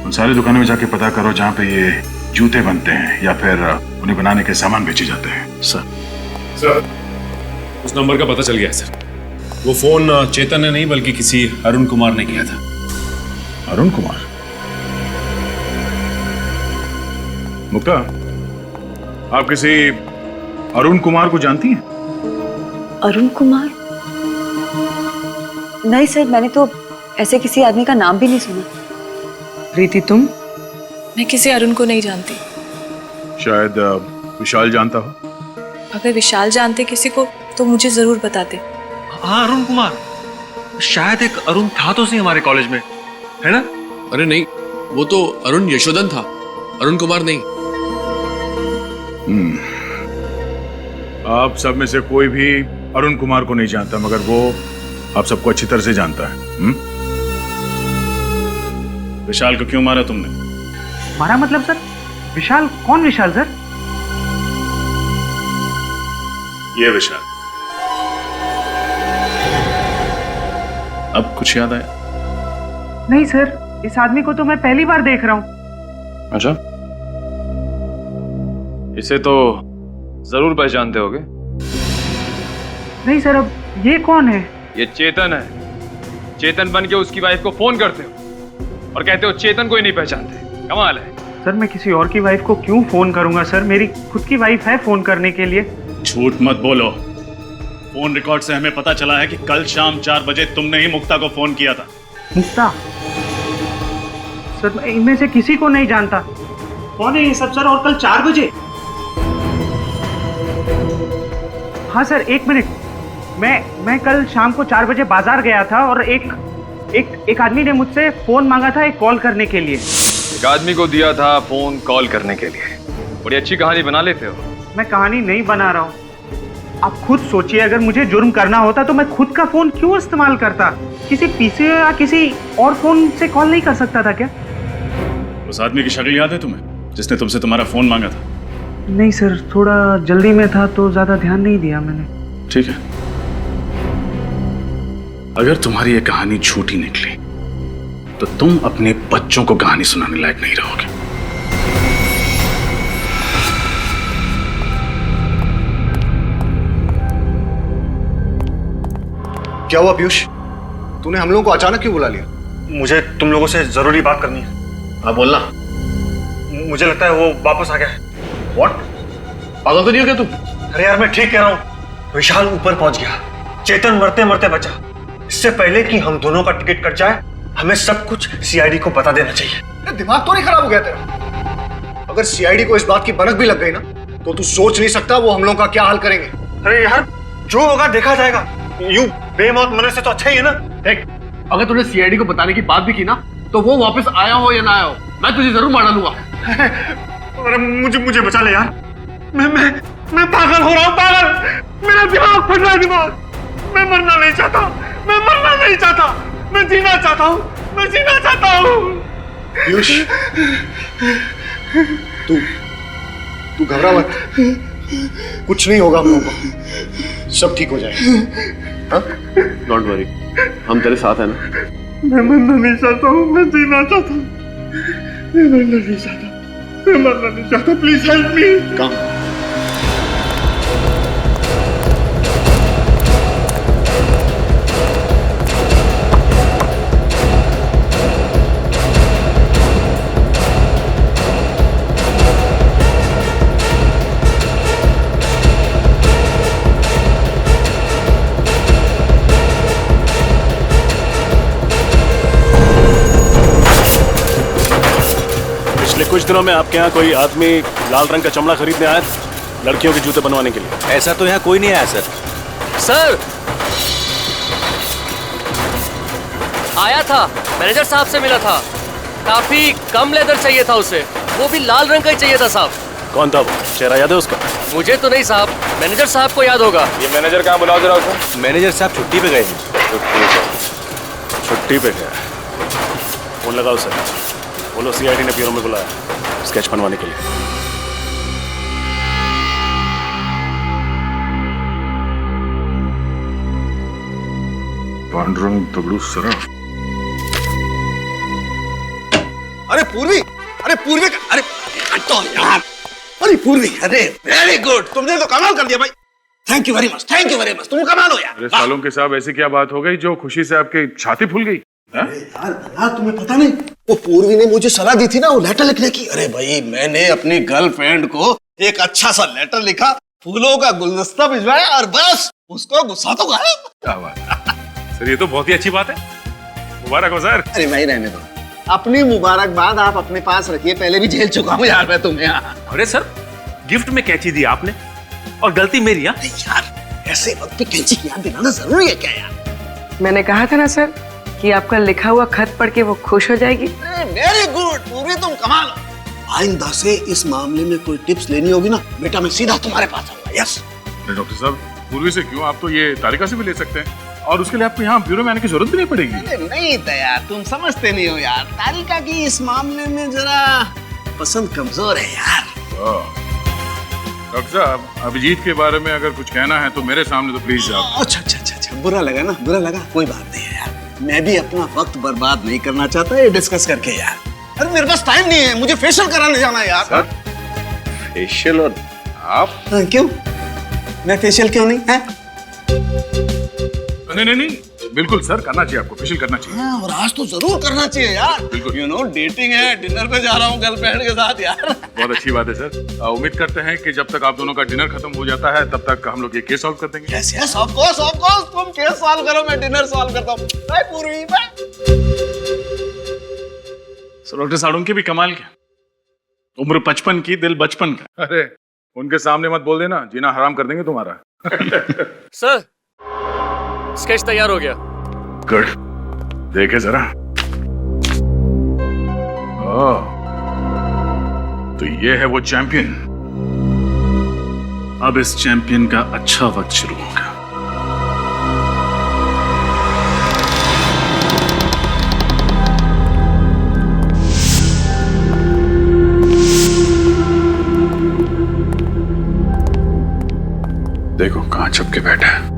उन सारी दुकानों में जाके पता करो जहाँ पे ये जूते बनते हैं या फिर उन्हें बनाने के सामान बेचे जाते हैं। सर उस नंबर का पता चल गया है सर। वो फोन चेतन ने नहीं बल्कि किसी अरुण कुमार ने किया था। अरुण कुमार? मुक्ता, आप किसी अरुण कुमार को जानती हैं? अरुण कुमार? नहीं सर, मैंने तो ऐसे किसी आदमी का नाम भी नहीं सुना। प्रीति तुम? मैं किसी अरुण को नहीं जानती। शायद विशाल जानता हो। अगर विशाल जानते किसी को तो मुझे जरूर बताते। हाँ अरुण कुमार, शायद एक अरुण था तो सही हमारे कॉलेज में, है ना? अरे नहीं, वो तो अरुण यशोधन था, अरुण कुमार नहीं। आप सब में से कोई भी अरुण कुमार को नहीं जानता, मगर वो आप सबको अच्छी तरह से जानता है। विशाल को क्यों मारा तुमने? मारा मतलब सर? विशाल? कौन विशाल सर? ये विशाल। अब कुछ याद आया? नहीं सर, इस आदमी को तो मैं पहली बार देख रहा हूँ। अच्छा, इसे तो जरूर पहचानते होगे। नहीं सर, अब ये कौन है? ये चेतन है। चेतन बन के उसकी वाइफ को फोन करते हो और कहते हो चेतन को ही नहीं पहचानते। कमाल है। सर मैं किसी और की वाइफ को क्यों फोन करूंगा सर? मेरी खुद की वाइफ है फोन करने के लिए। झूठ मत बोलो। फोन रिकॉर्ड से हमें पता चला है कि कल शाम 4 बजे तुमने ही मुक्ता को फोन किया था। मुक्ता? सर मैं इनमें से किसी को नहीं जानता। कौन है ये सब सर? और कल 4 बजे? हाँ सर, 1 मिनट। मैं कल शाम को 4 बजे बाजार गया था और एक आदमी ने मुझसे फोन मांगा था एक कॉल करने के लिए। एक आदमी को दिया था फोन कॉल करने के लिए। बड़ी अच्छी कहानी बना लेते हो। मैं कहानी नहीं बना रहा हूँ, आप खुद सोचिए। अगर मुझे जुर्म करना होता तो मैं खुद का फोन क्यों इस्तेमाल करता? किसी पीसी या किसी और फोन से कॉल नहीं कर सकता था क्या? उस आदमी की शक्ल याद है तुम्हें जिसने तुमसे तुम्हारा फोन मांगा था? नहीं सर, थोड़ा जल्दी में था तो ज्यादा ध्यान नहीं दिया मैंने। ठीक है, अगर तुम्हारी ये कहानी झूठी निकली तो तुम अपने बच्चों को कहानी सुनाने लायक नहीं रहोगे। क्या हुआ पीयूष? तूने हम लोगों को अचानक क्यों बुला लिया? मुझे तुम लोगों से जरूरी बात करनी है। हाँ बोलना। मुझे लगता है वो वापस आ गया है। What? पागल तो नहीं हो गया तुम? अरे यार मैं ठीक कह रहा हूँ। विशाल ऊपर पहुंच गया, चेतन मरते मरते बचा। इससे पहले कि हम दोनों का टिकट कट जाए, हमें सब कुछ सीआईडी को बता देना चाहिए। दिमाग तो नहीं खराब हो गया तेरा? अगर सीआईडी को इस बात की भनक भी लग गई ना, तो तू सोच नहीं सकता वो हम लोगों का क्या हाल करेंगे। अरे यार जो होगा देखा जाएगा। यूं बेमौत मरने से तो अच्छा ही है ना। देख, अगर तूने सीआईडी को बताने की बात भी की ना, तो वो वापस आया हो या ना आया हो, मैं तुझे जरूर मार डालूंगा। अरे मुझे बचा ले यार। मैं पागल हो रहा हूँ, पागल। मेरा दिमाग फट रहा है, दिमाग। मैं मरना नहीं चाहता, मैं मरना नहीं चाहता, मैं जीना चाहता हूँ, मैं जीना चाहता हूँ। पीयूष, तू घबरा मत, कुछ नहीं होगा हम लोगों को, सब ठीक हो जाएगा। डोंट वरी, हम तेरे साथ हैं ना। मैं मरना नहीं चाहता हूँ, मैं जीना चाहता हूँ, मैं मरना नहीं चाहता, मैं मरना नहीं चाहता। Please help me. कम। कुछ दिनों में आपके यहाँ कोई आदमी लाल रंग का चमड़ा खरीदने आया लड़कियों के जूते बनवाने के लिए? ऐसा तो यहाँ कोई नहीं आया सर। सर आया था, मैनेजर साहब से मिला था। काफी कम लेदर चाहिए था उसे, वो भी लाल रंग का ही चाहिए था साहब। कौन था वो? चेहरा याद है उसका? मुझे तो नहीं साहब, मैनेजर साहब को याद होगा। ये मैनेजर कहाँ? बुलाओ जरा उसे। मैनेजर साहब छुट्टी पे गए हैं। छुट्टी पे गया? फोन लगाओ सर, बोलो सीआईडी ने ब्यूरो में बुलाया स्केच बनवाने के लिए। पांडुरंग दगड़ू सराफ। अरे पूर्वी, अरे पूर्वी, अरे हटो यार। अरे पूर्वी, अरे वेरी गुड, तुमने तो कमाल कर दिया भाई। Thank you very much, thank you very much, तुम कमाल हो यार। अरे सालों के साहब, ऐसी क्या बात हो गई जो खुशी से आपकी छाती फूल गई? यार तुम्हें पता नहीं, वो पूर्वी ने मुझे सलाह दी थी ना वो लेटर लिखने की। अरे भाई मैंने अपनी गर्लफ्रेंड को एक अच्छा सा लेटर लिखा, फूलों का गुलदस्ता भिजवाया और बस उसको गुस्सा तो गायब। क्या बात सर, ये तो बहुत ही अच्छी बात है। मुबारक हो सर। अरे भाई रहने दो, अपनी मुबारकबाद आप अपने पास रखिए, पहले भी झेल चुका हूँ यार मैं तुम्हें। अरे सर गिफ्ट में कैंची दी आपने और गलती मेरी? यार ऐसे वक्त पे कैंची की याद दिलाना जरूरी है क्या यार? मैंने कहा था ना सर कि आपका लिखा हुआ खत पढ़ के वो खुश हो जाएगी। वेरी गुड पूरी, तुम कमाल हो। आइंदा से इस मामले में कोई टिप्स लेनी होगी ना बेटा, मैं सीधा तुम्हारे पास आऊंगा। यस डॉक्टर साहब, पूर्वी से क्यों, आप तो ये तारिका से भी ले सकते हैं और उसके लिए आपको यहाँ ब्यूरो में आने की जरूरत भी नहीं पड़ेगी। नहीं यार, तुम समझते नहीं हो यार, तारिका की इस मामले में जरा पसंद कमजोर है यार। डॉक्टर साहब, अभिजीत के बारे में अगर कुछ कहना है तो मेरे सामने तो प्लीज आप। अच्छा, बुरा लगा ना, बुरा लगा, कोई बात नहीं है यार। मैं भी अपना वक्त बर्बाद नहीं करना चाहता ये डिस्कस करके यार। अरे मेरे पास टाइम नहीं है, मुझे फेशियल कराने जाना है यार। फेशियल? और आप? क्यों? मैं फेशियल क्यों नहीं है? नहीं, बिल्कुल सर, करना चाहिए आपको, फेशियल करना चाहिए। हाँ, और आज तो जरूर करना चाहिए यार। यू नो डेटिंग है, डिनर पे जा रहा हूँ गर्लफ्रेंड के साथ यार। बहुत अच्छी बात है सर। उम्मीद करते हैं कि जब तक आप दोनों का डिनर खत्म हो जाता है तब तक हम लोग ये केस सॉल्व कर देंगे। यस ऑफ कोर्स, तुम केस सॉल्व करो, मैं डिनर सॉल्व करता हूँ। बाय पूर्वी, बाय। सर डॉक्टर साड़ों की भी कमाल क्या, उम्र 55 की, दिल बचपन का। अरे उनके सामने मत बोल देना, जीना हराम कर देंगे तुम्हारा। सर स्केच तैयार हो गया। गुड, देखे जरा। तो ये है वो चैंपियन। अब इस चैंपियन का अच्छा वक्त शुरू होगा। देखो कहां छुप के बैठा है।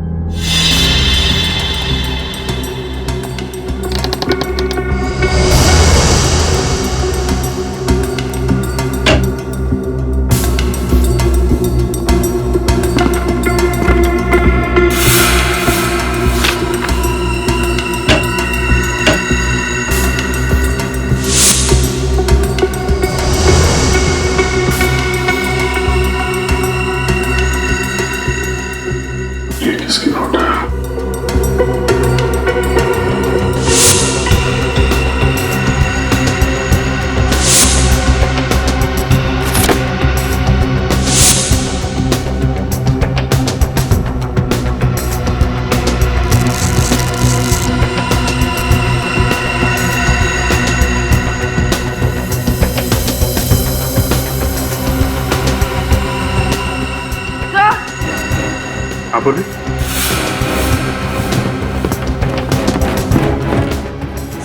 हाँ बोलिए।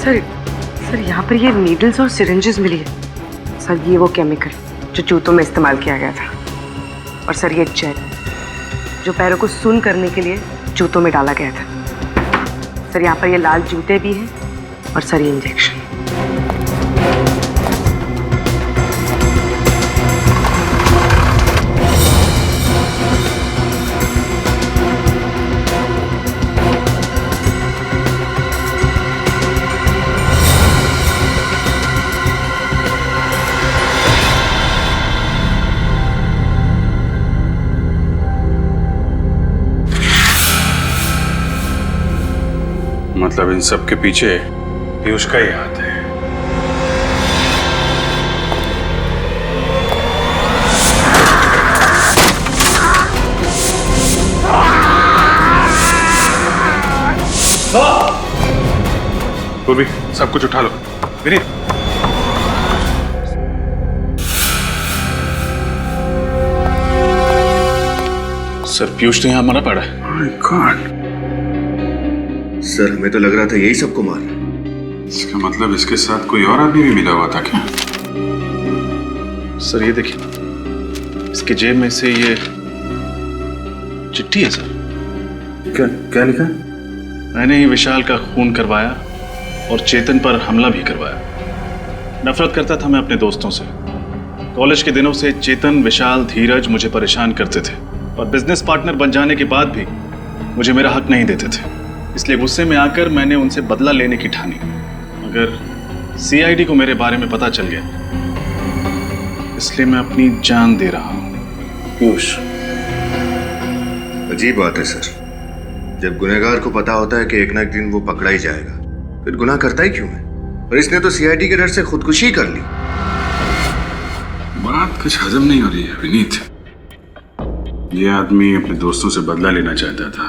सर यहाँ पर ये नीडल्स और सिरिंजेस मिली है। सर ये वो केमिकल जो जूतों में इस्तेमाल किया गया था। और सर ये जेल जो पैरों को सुन्न करने के लिए जूतों में डाला गया था। सर यहाँ पर ये लाल जूते भी हैं और सर ये इंजेक्शन। मतलब इन सब के पीछे पीयूष का ही हाथ है। पूर्वी, सब कुछ उठा लो। विनीत, सर पीयूष तो यहाँ मरा पड़ा है। My God. सर हमें तो लग रहा था यही सबको मार रहा। इसका मतलब इसके साथ कोई और आदमी भी मिला हुआ था क्या? सर ये देखिए, इसके जेब में से ये चिट्ठी है सर। क्या लिखा? मैंने ही विशाल का खून करवाया और चेतन पर हमला भी करवाया। नफरत करता था मैं अपने दोस्तों से। कॉलेज के दिनों से चेतन, विशाल, धीरज मुझे परेशान करते थे और बिजनेस पार्टनर बन जाने के बाद भी मुझे मेरा हक नहीं देते थे। इसलिए गुस्से में आकर मैंने उनसे बदला लेने की ठानी। मगर सीआईडी को मेरे बारे में पता चल गया, इसलिए मैं अपनी जान दे रहा हूं। पीयूष, अजीब बात है सर। जब गुनहगार को पता होता है कि एक ना एक दिन वो पकड़ा ही जाएगा, फिर गुनाह करता ही क्यों है? और इसने तो सीआईडी के डर से खुदकुशी कर ली। बात कुछ हजम नहीं हो रही है विनीत। ये आदमी अपने दोस्तों से बदला लेना चाहता था।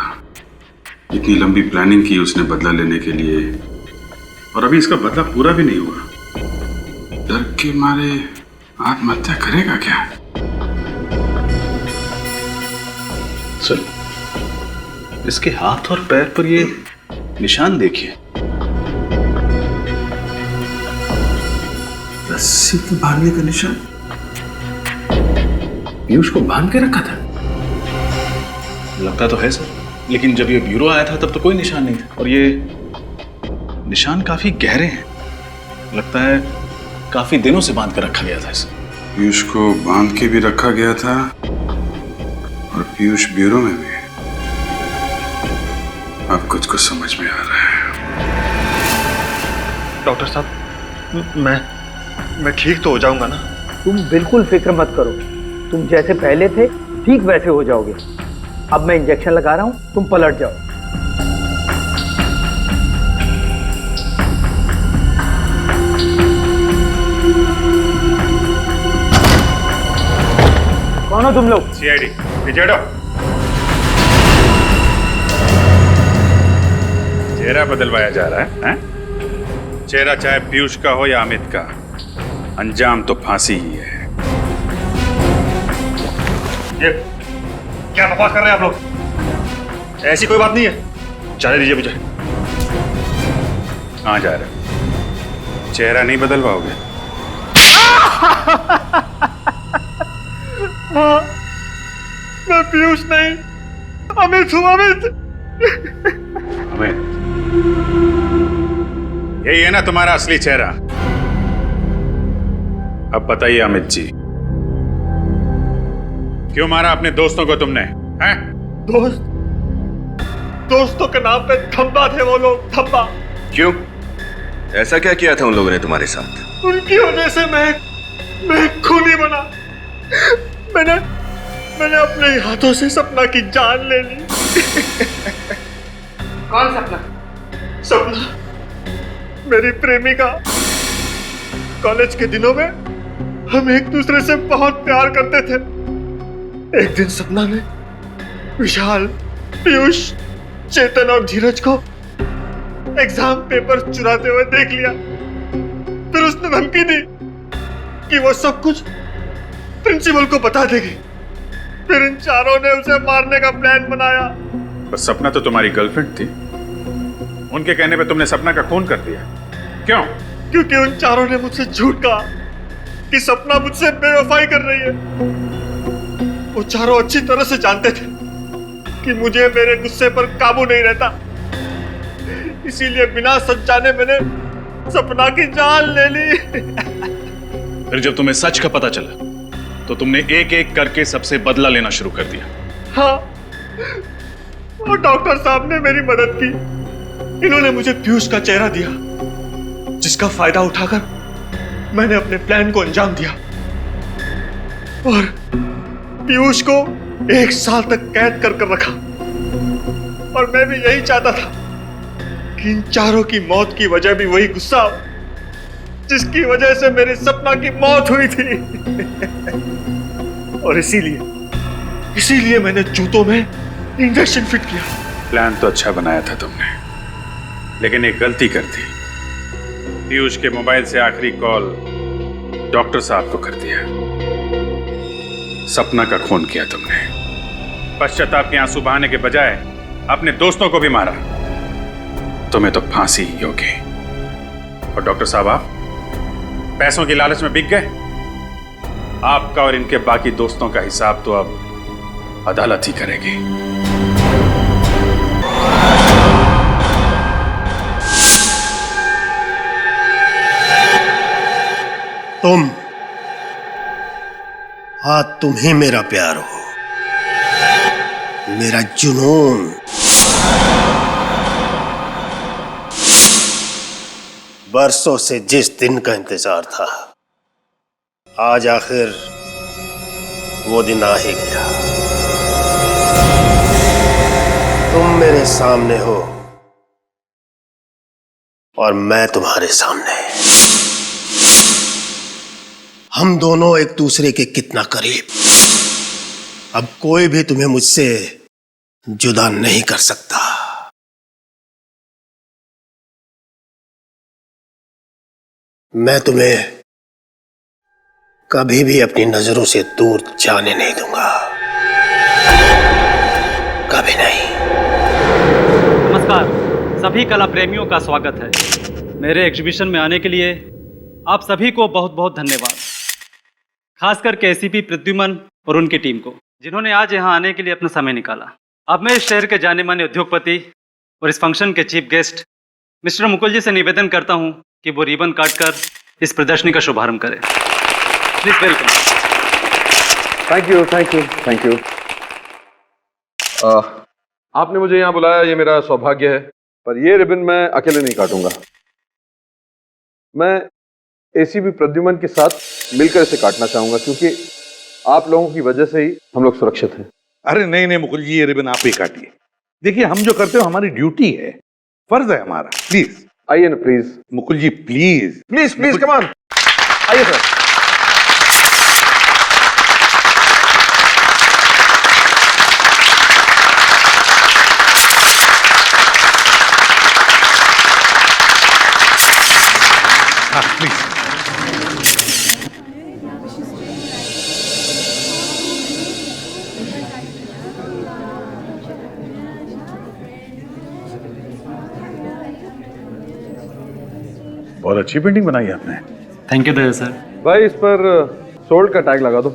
इतनी लंबी प्लानिंग की उसने बदला लेने के लिए, और अभी इसका बदला पूरा भी नहीं हुआ। डर के मारे आत्महत्या करेगा क्या? सर, इसके हाथ और पैर पर ये निशान देखिए। रस्सी के बांधने का निशान। पीयूष को बांध के रखा था। लगता तो है सर, लेकिन जब ये ब्यूरो आया था तब तो कोई निशान नहीं था। और ये निशान काफी गहरे हैं। लगता है काफी दिनों से बांध कर रखा गया था इसे। पीयूष को बांध के भी रखा गया था और पीयूष ब्यूरो में भी। अब कुछ कुछ समझ में आ रहा है। डॉक्टर साहब, मैं ठीक तो हो जाऊंगा ना? तुम बिल्कुल फिक्र मत करो। तुम जैसे पहले थे ठीक वैसे हो जाओगे। अब मैं इंजेक्शन लगा रहा हूं, तुम पलट जाओ। कौन हो तुम लोग? सीआईडी, पीछे हटो। चेहरा बदलवाया जा रहा है, हैं? चेहरा चाहे पीयूष का हो या अमित का, अंजाम तो फांसी ही है। ये क्या बकवास कर रहे हैं आप लोग? ऐसी कोई बात नहीं है। जाने दीजिए मुझे। कहाँ जा रहे हो? चेहरा नहीं बदलवाओगे? हाँ, मैं पीयूष नहीं, अमित हूँ। अमित, यही है ना तुम्हारा असली चेहरा? अब बताइए अमित जी, क्यों मारा अपने दोस्तों को तुमने? हैं? दोस्तों के नाम पे धब्बा थे वो लोग, धब्बा। क्यों? ऐसा क्या किया था उन लोगों ने तुम्हारे साथ? उनकी वजह से मैं खूनी बना। मैंने अपने हाथों से सपना की जान ले ली। कौन सपना? सपना मेरी प्रेमिका। कॉलेज के दिनों में हम एक दूसरे से बहुत प्यार करते थे। एक दिन सपना ने विशाल, पीयूष, चेतन और धीरज को एग्जाम पेपर चुराते हुए देख लिया। फिर उसने धमकी दी कि वो सब कुछ प्रिंसिपल को बता देगी। फिर इन चारों ने उसे मारने का प्लान बनाया। बस सपना तो तुम्हारी गर्लफ्रेंड थी, उनके कहने पे तुमने सपना का खून कर दिया। क्यों? क्योंकि उन चारों ने मुझसे झूठ कहा कि सपना मुझसे बेवफाई कर रही है। वो चारों अच्छी तरह से जानते थे कि मुझे मेरे गुस्से पर काबू नहीं रहता, इसीलिए बिना सच जाने मैंने सपना की जान ले ली। फिर जब तुम्हें सच का पता चला तो तुमने एक एक करके सबसे बदला लेना शुरू कर दिया। हाँ, और डॉक्टर साहब ने मेरी मदद की। इन्होंने मुझे पीयूष का चेहरा दिया, जिसका फायदा उठाकर मैंने अपने प्लान को अंजाम दिया और पीयूष को 1 साल तक कैद कर रखा। और मैं भी यही चाहता था कि इन चारों की मौत की वजह भी वही गुस्सा हो जिसकी वजह से मेरी सपना की मौत हुई थी। और इसीलिए मैंने जूतों में इंजेक्शन फिट किया। प्लान तो अच्छा बनाया था तुमने, लेकिन एक गलती कर दी। पीयूष के मोबाइल से आखिरी कॉल डॉक्टर साहब को कर दिया। सपना का खून किया तुमने। पश्चाताप के आंसू बहाने के बजाय अपने दोस्तों को भी मारा। तुम्हें तो फांसी ही होगी। और डॉक्टर साहब, आप पैसों की लालच में बिक गए। आपका और इनके बाकी दोस्तों का हिसाब तो अब अदालत ही करेगी। तुम ही मेरा प्यार हो, मेरा जुनून। बरसों से जिस दिन का इंतजार था, आज आखिर वो दिन आ ही गया। तुम मेरे सामने हो और मैं तुम्हारे सामने। हम दोनों एक दूसरे के कितना करीब। अब कोई भी तुम्हें मुझसे जुदा नहीं कर सकता। मैं तुम्हें कभी भी अपनी नजरों से दूर जाने नहीं दूंगा, कभी नहीं। नमस्कार, सभी कला प्रेमियों का स्वागत है। मेरे एग्जीबिशन में आने के लिए आप सभी को बहुत बहुत धन्यवाद। खासकर एसीपी प्रद्युमन और उनकी टीम को, जिन्होंने आज यहाँ आने के लिए अपना समय निकाला। अब मैं इस शहर के जाने माने उद्योगपति और इस फंक्शन के चीफ गेस्ट मिस्टर मुकुल जी से निवेदन करता हूँ कि वो रिबन काटकर इस प्रदर्शनी का शुभारंभ करें। Please welcome. Thank you. आपने मुझे यहाँ बुलाया, ये मेरा सौभाग्य है, पर ये रिबन मैं अकेले नहीं काटूंगा। मैं एसीपी प्रद्युमन के साथ मिलकर इसे काटना चाहूंगा, क्योंकि आप लोगों की वजह से ही हम लोग सुरक्षित हैं। अरे नहीं मुकुल जी, ये रिबन आप ही काटिए। देखिए, हम जो करते हो हमारी ड्यूटी है, फर्ज है हमारा। प्लीज आइए ना, please Mukul ji, please please come on, आइए सर। हाँ प्लीज। बहुत अच्छी पेंटिंग बनाई है आपने। Thank you Daya sir. भाई, इस पर सोल्ड का टैग लगा दो।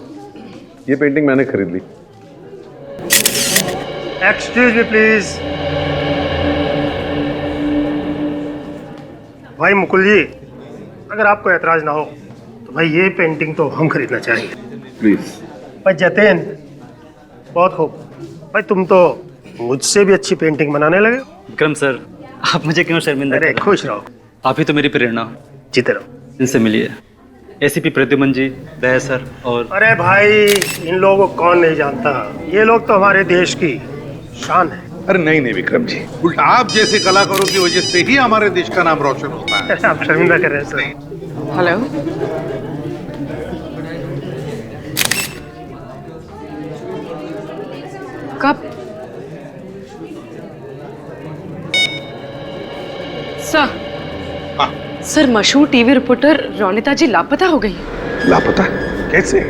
ये पेंटिंग मैंने खरीद ली। Excuse me please. भाई मुकुल जी, अगर आपको एतराज ना हो तो भाई ये पेंटिंग तो हम खरीदना चाहेंगे। प्लीज। भाई जतेन, बहुत खूब। भाई तुम तो मुझसे भी अच्छी पेंटिंग बनाने लगे। विक्रम सर, आप मुझे क्यों शर्मिंदा कर रहे हैं? खुश रहो। आप ही तो मेरी प्रेरणा हो। जीते रहो। इनसे मिलिए, एसीपी प्रद्युमन जी, दया सर और। अरे भाई, इन लोगों को कौन नहीं जानता। ये लोग तो हमारे देश की शान है। अरे नहीं विक्रम जी, उल्टा आप जैसे कलाकारों की वजह से ही हमारे देश का नाम रोशन होता है। आप शर्मिंदा कर रहे हैं सर। हेलो, कब? सर, मशहूर टीवी रिपोर्टर रोनिता जी लापता हो गई। लापता? कैसे?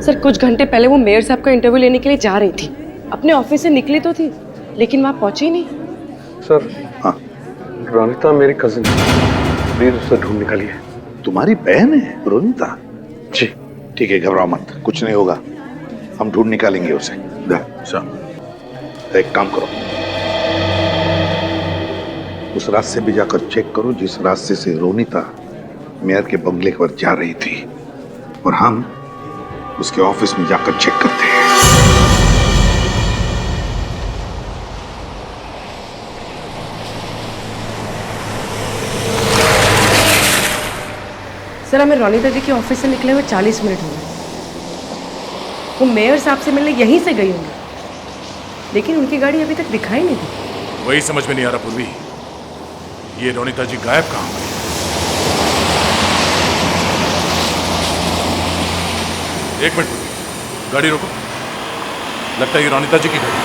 सर कुछ घंटे पहले वो मेयर साहब का इंटरव्यू लेने के लिए जा रही थी, अपने ऑफिस से निकली तो थी लेकिन वहां पहुंची नहीं। सर हाँ, रोनिता मेरी कजिन है, प्लीज उसे ढूंढ निकालिए। तुम्हारी बहन है रोनिता? जी ठीक है, घबराओ मत, कुछ नहीं होगा, हम ढूंढ निकालेंगे उसे। एक काम करो, उस रास्ते भी जाकर चेक करो जिस रास्ते से रोनिता मेयर के बंगले पर जा रही थी, और हम उसके ऑफिस में जाकर चेक करते हैं। सर हमें रोनिता जी के ऑफिस से निकले हुए 40 मिनट हो गए। वो मेयर साहब से मिलने यहीं से गई होंगी, लेकिन उनकी गाड़ी अभी तक दिखाई नहीं दी। वही समझ में नहीं आ रहा पूर्वी, ये रोनिता जी गायब कहाँ हुई? एक मिनट, गाड़ी रोको, लगता है ये रोनिता जी की गाड़ी है।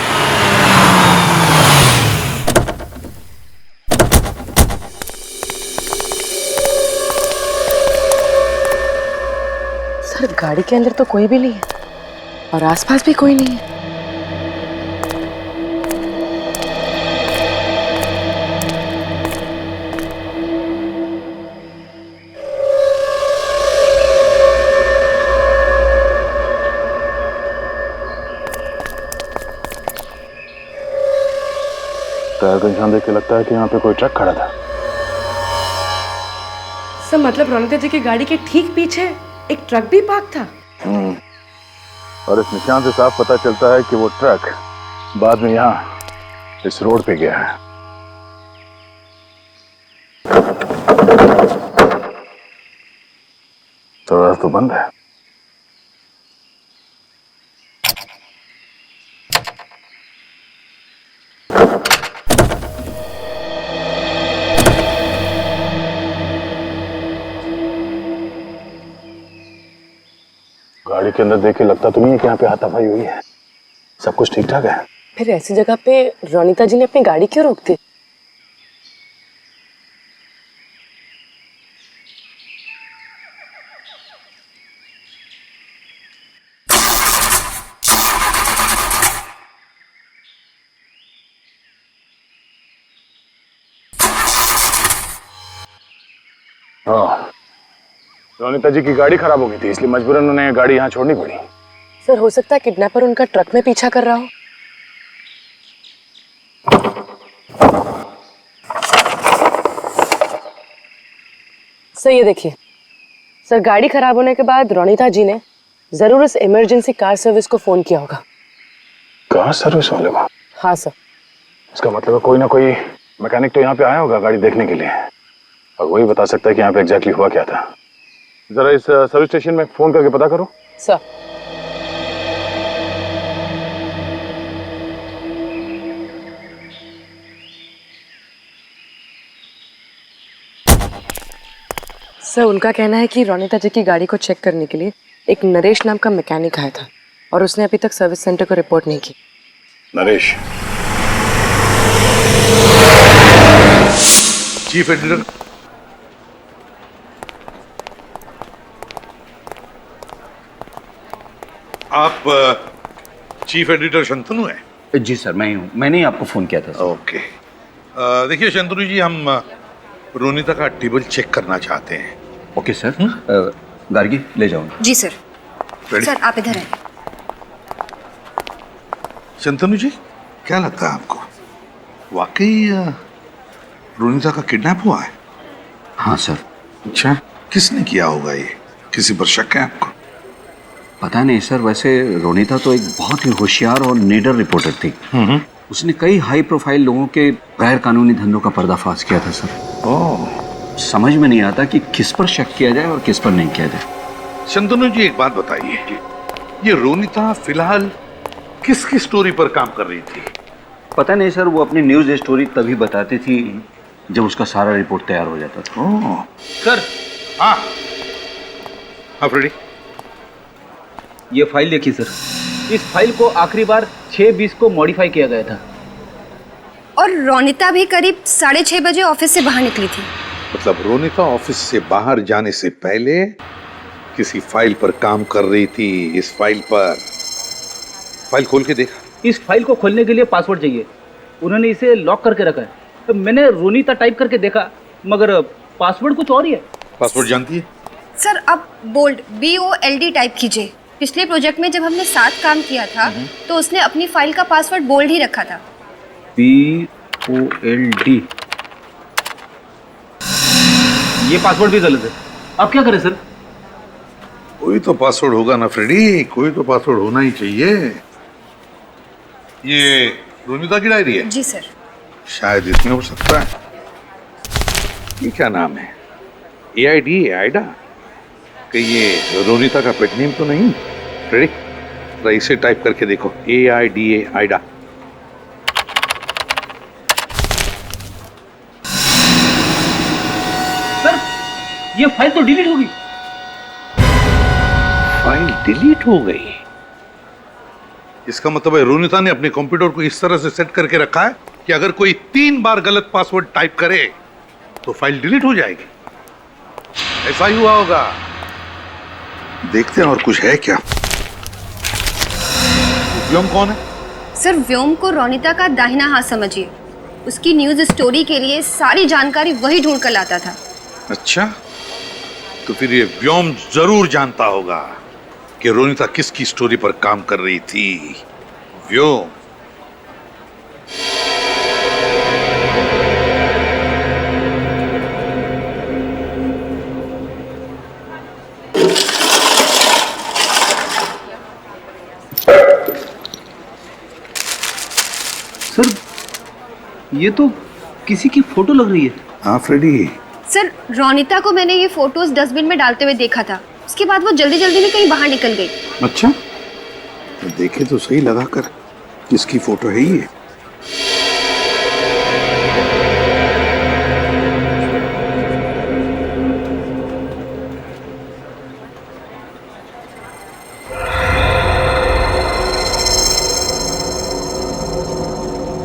सर गाड़ी के अंदर तो कोई भी नहीं है और आसपास भी कोई नहीं है। टायर का निशान देख के लगता है कि यहाँ पे कोई ट्रक खड़ा था। सर मतलब रोनिता जी की गाड़ी के ठीक पीछे एक ट्रक भी पार्क था। और इस निशान से साफ पता चलता है कि वो ट्रक बाद में यहाँ इस रोड पे गया है। तो रास्ता तो बंद है। गाड़ी के अंदर देख के लगता तो नहीं है कि यहाँ पे हाथापाई हुई है। सब कुछ ठीक ठाक है। फिर ऐसी जगह पे रोनिता जी ने अपनी गाड़ी क्यों रोक दी? हाँ, रोनिता जी की गाड़ी खराब हो गई थी, इसलिए मजबूरन उन्हें गाड़ी यहाँ छोड़नी पड़ी। सर हो सकता है किडनैपर उनका ट्रक में पीछा कर रहा हो। सर ये देखिए, सर गाड़ी खराब होने के बाद रोनिता जी ने जरूर इस इमरजेंसी कार सर्विस को फोन किया होगा। कार सर्विस वाले को? हाँ सर। इसका मतलब है कोई ना कोई मैकेनिक तो यहाँ पे आया होगा गाड़ी देखने के लिए, और वही बता सकता है कि यहाँ पे एग्जैक्टली हुआ क्या था। जरा इस सर्विस स्टेशन में फोन करके पता करो। सर। सर उनका कहना है कि रोनिता जी की गाड़ी को चेक करने के लिए एक नरेश नाम का मैकेनिक आया था और उसने अभी तक सर्विस सेंटर को रिपोर्ट नहीं की। नरेश? चीफ एडिटर, आप चीफ एडिटर शंतनु हैं? जी सर, मैं ही हूँ। मैंने ही आपको फोन किया था। ओके, देखिए शंतनु जी, हम रोनिता का टेबल चेक करना चाहते हैं। Okay sir. गार्गी ले जाओ। जी सर। Ready? सर आप इधर हैं। शंतनु जी, क्या लगता है आपको, वाकई रोनिता का किडनैप हुआ है? हाँ सर। अच्छा, किसने किया होगा ये? किसी पर शक है आपको? पता नहीं सर, वैसे रोनिता तो एक बहुत ही होशियार और निडर रिपोर्टर थी। उसने कई हाई प्रोफाइल लोगों के गैर कानूनी धंधों का पर्दाफाश किया था सर। ओह, समझ में नहीं आता कि किस पर शक किया जाए और किस पर नहीं किया जाए। शंतनु जी, एक बात बताइए, ये रोनिता फिलहाल किसकी स्टोरी पर काम कर रही थी? पता नहीं सर, वो अपनी न्यूज स्टोरी तभी बताती थी जब उसका सारा रिपोर्ट तैयार हो जाता था। Oh sir. हाँ हाँ फ्रेडी, ये फाइल देखिए सर। इस फाइल को आखिरी बार 6:20 को मॉडिफाई किया गया था। और रोनिता भी करीब 6:30 बजे ऑफिस से बाहर निकली थी। मतलब रोनिता ऑफिस से बाहर जाने से पहले किसी फाइल पर काम कर रही थी। इस फाइल पर, फाइल खोल के देखा। इस फाइल को खोलने के लिए पासवर्ड चाहिए। उन्होंने इसे लॉक करके रखा है। तो मैंने रोनीता टाइप करके देखा, मगर पासवर्ड कुछ और ही है। पासवर्ड जानती है? सर अब बोल्ड BOLD टाइप कीजिए। पिछले प्रोजेक्ट में जब हमने साथ काम किया था तो उसने अपनी फाइल का पासवर्ड बोल्ड ही रखा था। BOLD। ये पासवर्ड भी गलत है। अब क्या करें सर? कोई तो पासवर्ड होगा ना फ्रेडी, कोई तो पासवर्ड होना ही चाहिए। ये रोनिता की डायरी है? जी सर। शायद इसमें हो सकता है। ये क्या नाम है? AID Aida? कि ये रोनिता का पेट नेम तो नहीं? फ्रेडी जरा इसे टाइप करके देखो। AIDA Aida. सर ये फाइल तो डिलीट होगी। फाइल डिलीट हो गई? इसका मतलब है रोनिता ने अपने कंप्यूटर को इस तरह से सेट करके रखा है कि अगर कोई 3 बार गलत पासवर्ड टाइप करे तो फाइल डिलीट हो जाएगी। ऐसा ही हुआ होगा। देखते हैं और कुछ है क्या। व्योम कौन है? सर व्योम को रोनिता का दाहिना हाथ समझिए। उसकी न्यूज स्टोरी के लिए सारी जानकारी वही ढूंढ कर लाता था। अच्छा, तो फिर ये व्योम जरूर जानता होगा कि रोनिता किसकी स्टोरी पर काम कर रही थी। व्योम। सर ये तो किसी की फोटो लग रही है। हाँ फ्रेडी। सर रोनिता को मैंने ये फोटोज डस्टबिन में डालते हुए देखा था। उसके बाद वो जल्दी जल्दी में कहीं बाहर निकल गई। अच्छा, तो देखे तो सही लगा कर किसकी फोटो है ये।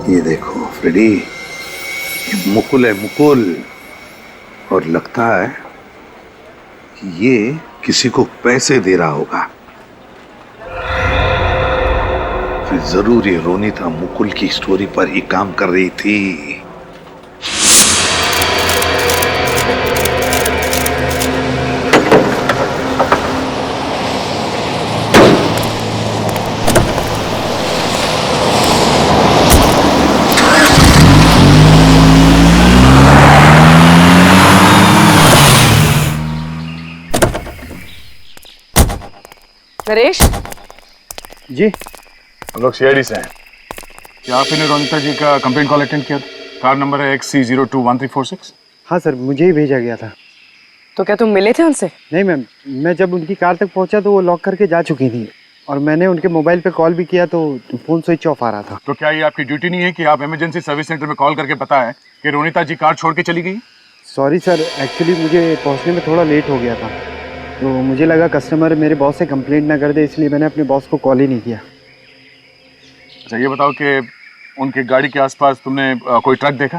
ये देखो फ्रेडी, ये मुकुल है, मुकुल। और लगता है कि ये किसी को पैसे दे रहा होगा। फिर जरूर ये रोनिता मुकुल की स्टोरी पर ही काम कर रही थी। नरेश जी, हम लोग CID से हैं। क्या आपने रोनिता जी का कंप्लेंट कॉल अटेंड किया? कार नंबर है XC021346। हाँ सर, मुझे ही भेजा गया था। तो क्या तुम मिले थे उनसे? नहीं मैम, मैं जब उनकी कार तक पहुंचा तो वो लॉक करके जा चुकी थी और मैंने उनके मोबाइल पे कॉल भी किया तो फोन स्विच ऑफ आ रहा था। तो क्या ये आपकी ड्यूटी नहीं है कि आप इमरजेंसी सर्विस सेंटर में कॉल करके बताएं कि रोनिता जी कार छोड़ के चली गई? सॉरी सर, एक्चुअली मुझे पहुंचने में थोड़ा लेट हो गया था, तो मुझे लगा कस्टमर मेरे बॉस से कंप्लेंट ना कर दे, इसलिए मैंने अपने बॉस को कॉल ही नहीं किया। अच्छा ये बताओ कि उनकी गाड़ी के आसपास तुमने कोई ट्रक देखा?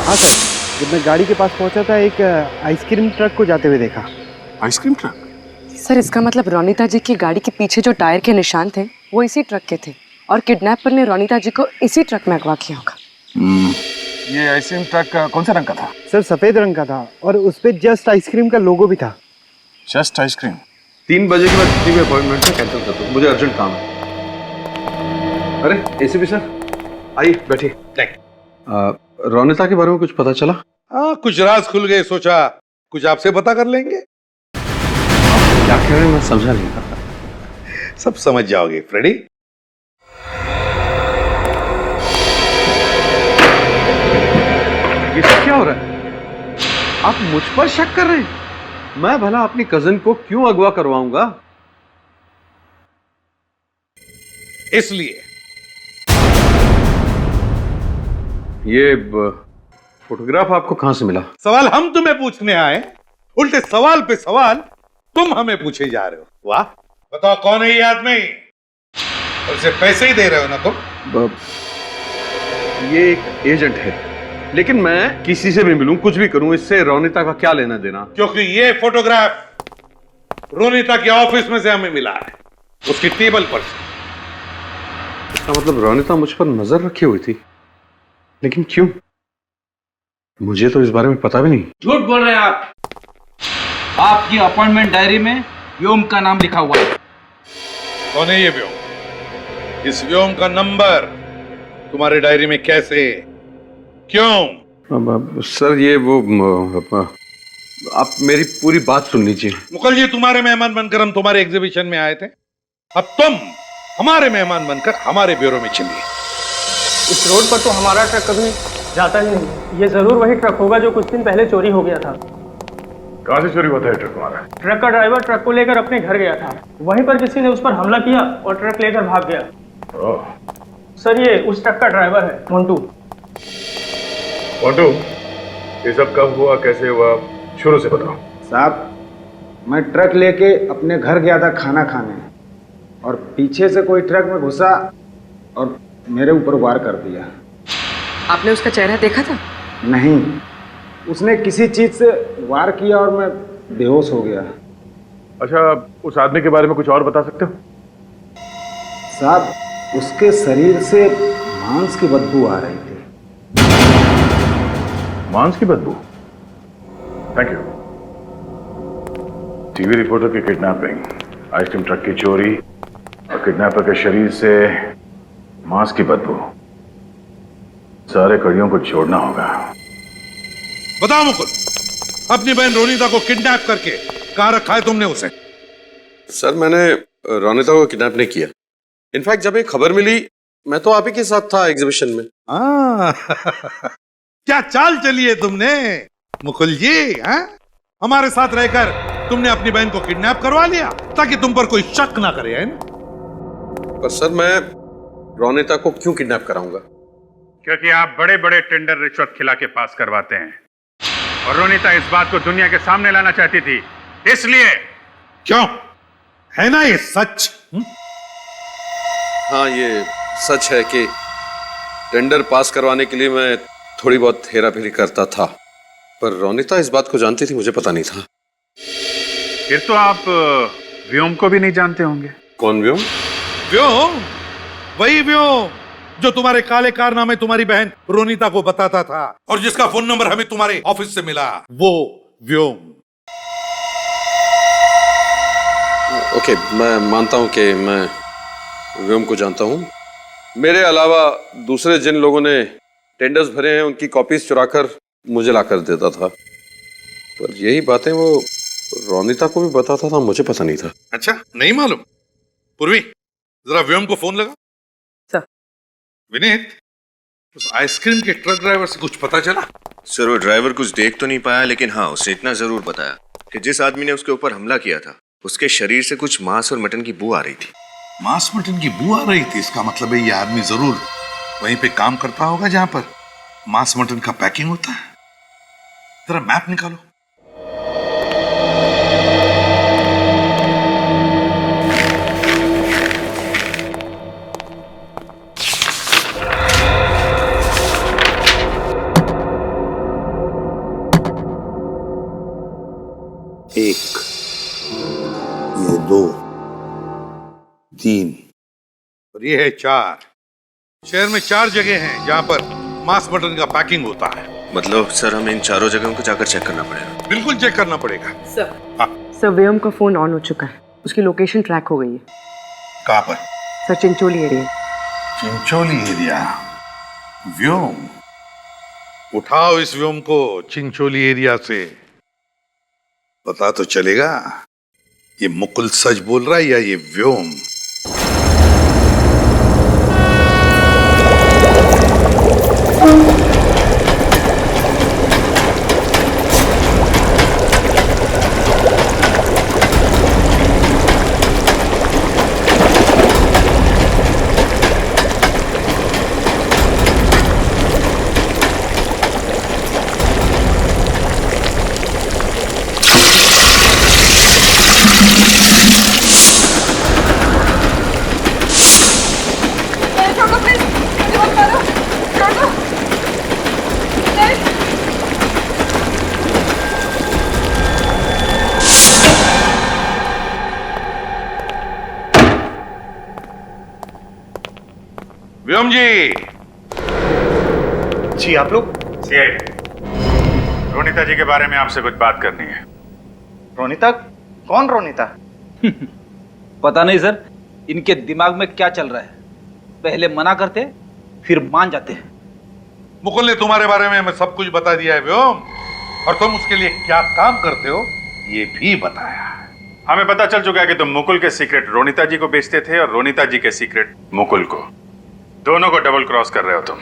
हाँ सर, जब मैं गाड़ी के पास पहुंचा था एक आइसक्रीम ट्रक को जाते हुए देखा। Ice cream truck? सर इसका मतलब रोनिता जी की गाड़ी के पीछे जो टायर के निशान थे वो इसी ट्रक के थे और किडनैपर ने रोनिता जी को इसी ट्रक में अगवा किया होगा। ये आइसक्रीम ट्रक कौन सा रंग का था? सर सफेद रंग का था और उस पे जस्ट आइसक्रीम का लोगो भी था। Just ice cream? 3 बजे के बाद किसी भी अपॉइंटमेंट में कैंसिल कर दो, मुझे अर्जेंट काम है। अरे ACP सर आइए बैठिए। रोनिता के बारे में कुछ पता चला? हाँ, कुछ राज खुल गए, सोचा कुछ आपसे पता कर लेंगे। क्या कह रहे हैं, मैं समझा नहीं। सब समझ जाओगे फ्रेडी। ये सब क्या हो रहा है? आप मुझ पर शक कर रहे हैं? मैं भला अपनी कजन को क्यों अगवा करवाऊंगा? इसलिए ये फोटोग्राफ आपको कहां से मिला? सवाल हम तुम्हें पूछने आए, उल्टे सवाल पे सवाल तुम हमें पूछे जा रहे हो। वाह, बताओ कौन है ये आदमी? और उसे पैसे ही दे रहे हो ना तुम? ये एक एजेंट है, लेकिन मैं किसी से भी मिलूं, कुछ भी करूं, इससे रोनिता का क्या लेना देना? क्योंकि ये फोटोग्राफ रोनिता के ऑफिस में से हमें मिला है, उसकी टेबल पर से। इसका मतलब रोनिता मुझ पर नजर रखी हुई थी, लेकिन क्यों? मुझे तो इस बारे में पता भी नहीं। झूठ बोल रहे हैं आप। आपकी अपॉइंटमेंट डायरी में व्योम का नाम लिखा हुआ है। कौन है ये व्योम? इस व्योम का नंबर तुम्हारे डायरी में कैसे? क्यों? सर ये वो आप मेरी पूरी बात सुन लीजिए। मुकुल जी, तुम्हारे मेहमान बनकर हम तुम्हारे एग्जीबिशन में आए थे, अब तुम हमारे मेहमान बनकर हमारे ब्यूरो में चलिए। इस रोड पर तो हमारा ट्रक कभी जाता ही नहीं। ये जरूर वही ट्रक होगा जो कुछ दिन पहले चोरी हो गया था। कहां से चोरी हुआ था ट्रक हमारा? ट्रक का ड्राइवर ट्रक को लेकर अपने घर गया था, वहीं पर किसी ने उस पर हमला किया और ट्रक लेकर भाग गया। सर ये उस ट्रक का ड्राइवर है, मोंटू। मोंटू, ये सब कब हुआ, कैसे हुआ, शुरू से बताओ। साहब, मैं ट्रक लेके अपने घर गया था खाना खाने, और पीछे से कोई ट्रक में घुसा और मेरे ऊपर वार कर दिया। आपने उसका चेहरा देखा था? नहीं, उसने किसी चीज से वार किया और मैं बेहोश हो गया। अच्छा, उस आदमी के बारे में कुछ और बता सकते हो? साहब, उसके शरीर से मांस की बदबू आ रही थी। मांस की बदबू? Thank you. टीवी रिपोर्टर की किडनैपिंग, आइसक्रीम ट्रक की चोरी और किडनैपर के शरीर से मांस की बदबू, सारे कड़ियों को जोड़ना होगा। बताओ मुकुल, अपनी बहन रोनिता को किडनैप करके कहां रखा है तुमने उसे? सर मैंने रोनिता को किडनैप नहीं किया। इनफैक्ट जब ये खबर मिली, मैं तो आप ही के साथ था एग्जीबिशन में। क्या चाल चली है तुमने मुकुल जी? हमारे साथ रहकर तुमने अपनी बहन को किडनैप करवा लिया ताकि तुम पर कोई शक ना करे, है ना? पर सर मैं रोनिता को क्यों किडनैप कराऊंगा? क्योंकि आप बड़े बड़े टेंडर रिश्वत खिला के पास करवाते हैं, और रोनिता इस बात को दुनिया के सामने लाना चाहती थी, इसलिए। क्यों? है ना ये सच? हाँ, ये सच है कि टेंडर पास करवाने के लिए मैं थोड़ी बहुत हेरा फेरी करता था, पर रोनिता इस बात को जानती थी, मुझे पता नहीं था। फिर तो आप व्योम को भी नहीं जानते होंगे। कौन व्योम? व्योम? वही व्योम जो तुम्हारे काले कारनामे तुम्हारी बहन रोनिता को बताता था और जिसका फोन नंबर हमें तुम्हारे ऑफिस से मिला, वो व्योम। ओके, मैं मानता हूं कि मैं व्योम को जानता हूं। मेरे अलावा दूसरे जिन लोगों ने टेंडर्स भरे हैं, उनकी कॉपीज चुराकर मुझे लाकर देता था, पर यही बातें वो रोनिता को भी बताता था, मुझे पता नहीं था। अच्छा, नहीं मालूम? पूर्वी, जरा व्योम को फोन लगा। सर। विनीत, उस आइसक्रीम के ट्रक ड्राइवर से कुछ पता चला? सर, वो ड्राइवर कुछ देख तो नहीं पाया, लेकिन हाँ, उसने इतना जरूर बताया कि जिस आदमी ने उसके ऊपर हमला किया था, उसके शरीर से कुछ मांस और मटन की बू आ रही थी। मांस मटन की बू आ रही थी? इसका मतलब है ये आदमी जरूर वहीं पे काम करता होगा जहां पर मांस मटन का पैकिंग होता है। जरा मैप निकालो। एक, ये 2, 3 और ये है 4। शहर में 4 जगह हैं जहां पर मांस मटन का पैकिंग होता है। मतलब सर, हमें इन चारों जगहों को जाकर चेक करना पड़ेगा। बिल्कुल चेक करना पड़ेगा। सर, व्योम का फोन ऑन हो चुका है, उसकी लोकेशन ट्रैक हो गई है। कहां पर? Sir, Chincholi area. Chincholi area? Vyom? उठाओ इस व्योम को चिंचोली एरिया से, पता तो चलेगा ये मुकुल सच बोल रहा है या ये व्योम। व्योम जी। जी आप लोग? सीआईडी, रोनिता जी के बारे में आपसे कुछ बात करनी है। रोनिता? कौन रोनिता? पता नहीं सर, इनके दिमाग में क्या चल रहा है। पहले मना करते फिर मान जाते हैं। मुकुल ने तुम्हारे बारे में हमें सब कुछ बता दिया है व्योम, और तुम उसके लिए क्या काम करते हो ये भी बताया। हमें पता चल चुका है कि तुम मुकुल के सीक्रेट रोनिता जी को बेचते थे और रोनिता जी के सीक्रेट मुकुल को। दोनों को डबल क्रॉस कर रहे हो तुम।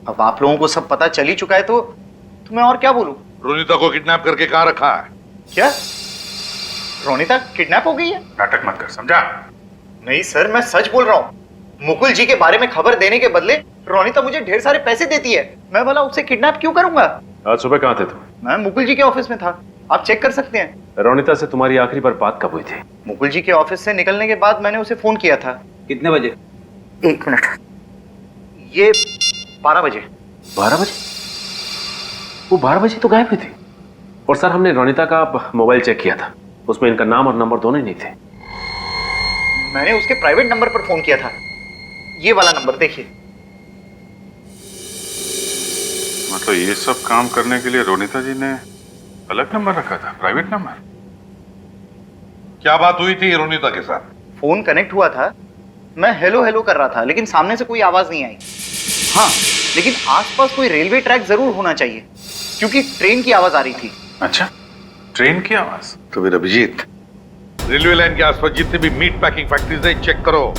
अब आप लोगों को सब पता चल ही चुका है तो मैं और क्या बोलूं? रोनिता को किडनैप करके कहाँ रखा है? क्या रोनिता किडनैप हो गई है? नाटक मत कर, समझा? नहीं सर, मैं सच बोल रहा हूँ। मुकुल जी के बारे में खबर देने के बदले रोनिता मुझे ढेर सारे पैसे देती है। मैं भला उससे किडनैप क्यों करूंगा? आज सुबह कहाँ थे तुम? मैं मुकुल जी के ऑफिस में था, आप चेक कर सकते हैं। रोनिता से तुम्हारी आखिरी बार बात कब हुई थी? मुकुल जी के ऑफिस से निकलने के बाद मैंने उसे फोन किया था। कितने बजे? 1 मिनट, ये 12 बजे। 12 बजे? वो 12 बजे तो गायब हुई थी। और सर, हमने रोनिता का मोबाइल चेक किया था, उसमें इनका नाम और नंबर दोनों ही नहीं थे। मैंने उसके प्राइवेट नंबर पर फोन किया था, ये वाला नंबर देखिए। मतलब ये सब काम करने के लिए रोनिता जी ने अलग नंबर रखा था, प्राइवेट नंबर? क्या बात हुई थी रोनिता के साथ? फोन कनेक्ट हुआ था, मैं हेलो हेलो कर रहा था, लेकिन सामने से कोई आवाज नहीं आई। हाँ, लेकिन आसपास कोई रेलवे ट्रैक जरूर होना चाहिए, क्योंकि ट्रेन की आवाज आ रही थी। अच्छा, ट्रेन की आवाज? तो फिर अभिजीत, रेलवे लाइन के आसपास जितने भी मीट पैकिंग फैक्ट्रीज है चेक करो।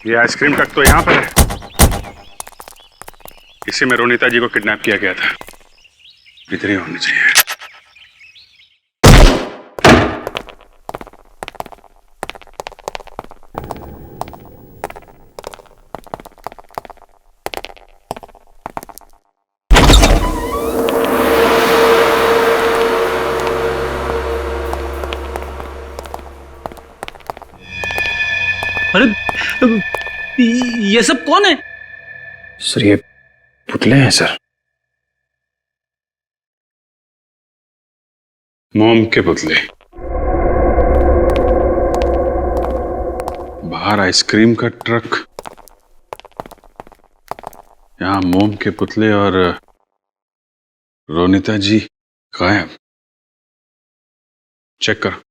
ये आइसक्रीम ट्रक तो यहाँ पर है। इसी में रोनिता जी को किडनैप किया गया था। इधर ही होनी चाहिए। अरे ये सब कौन है? सर ये पुतले हैं सर। मोम के पुतले। बाहर आइसक्रीम का ट्रक, यहां मोम के पुतले और रोनिता जी गायब। चेक कर।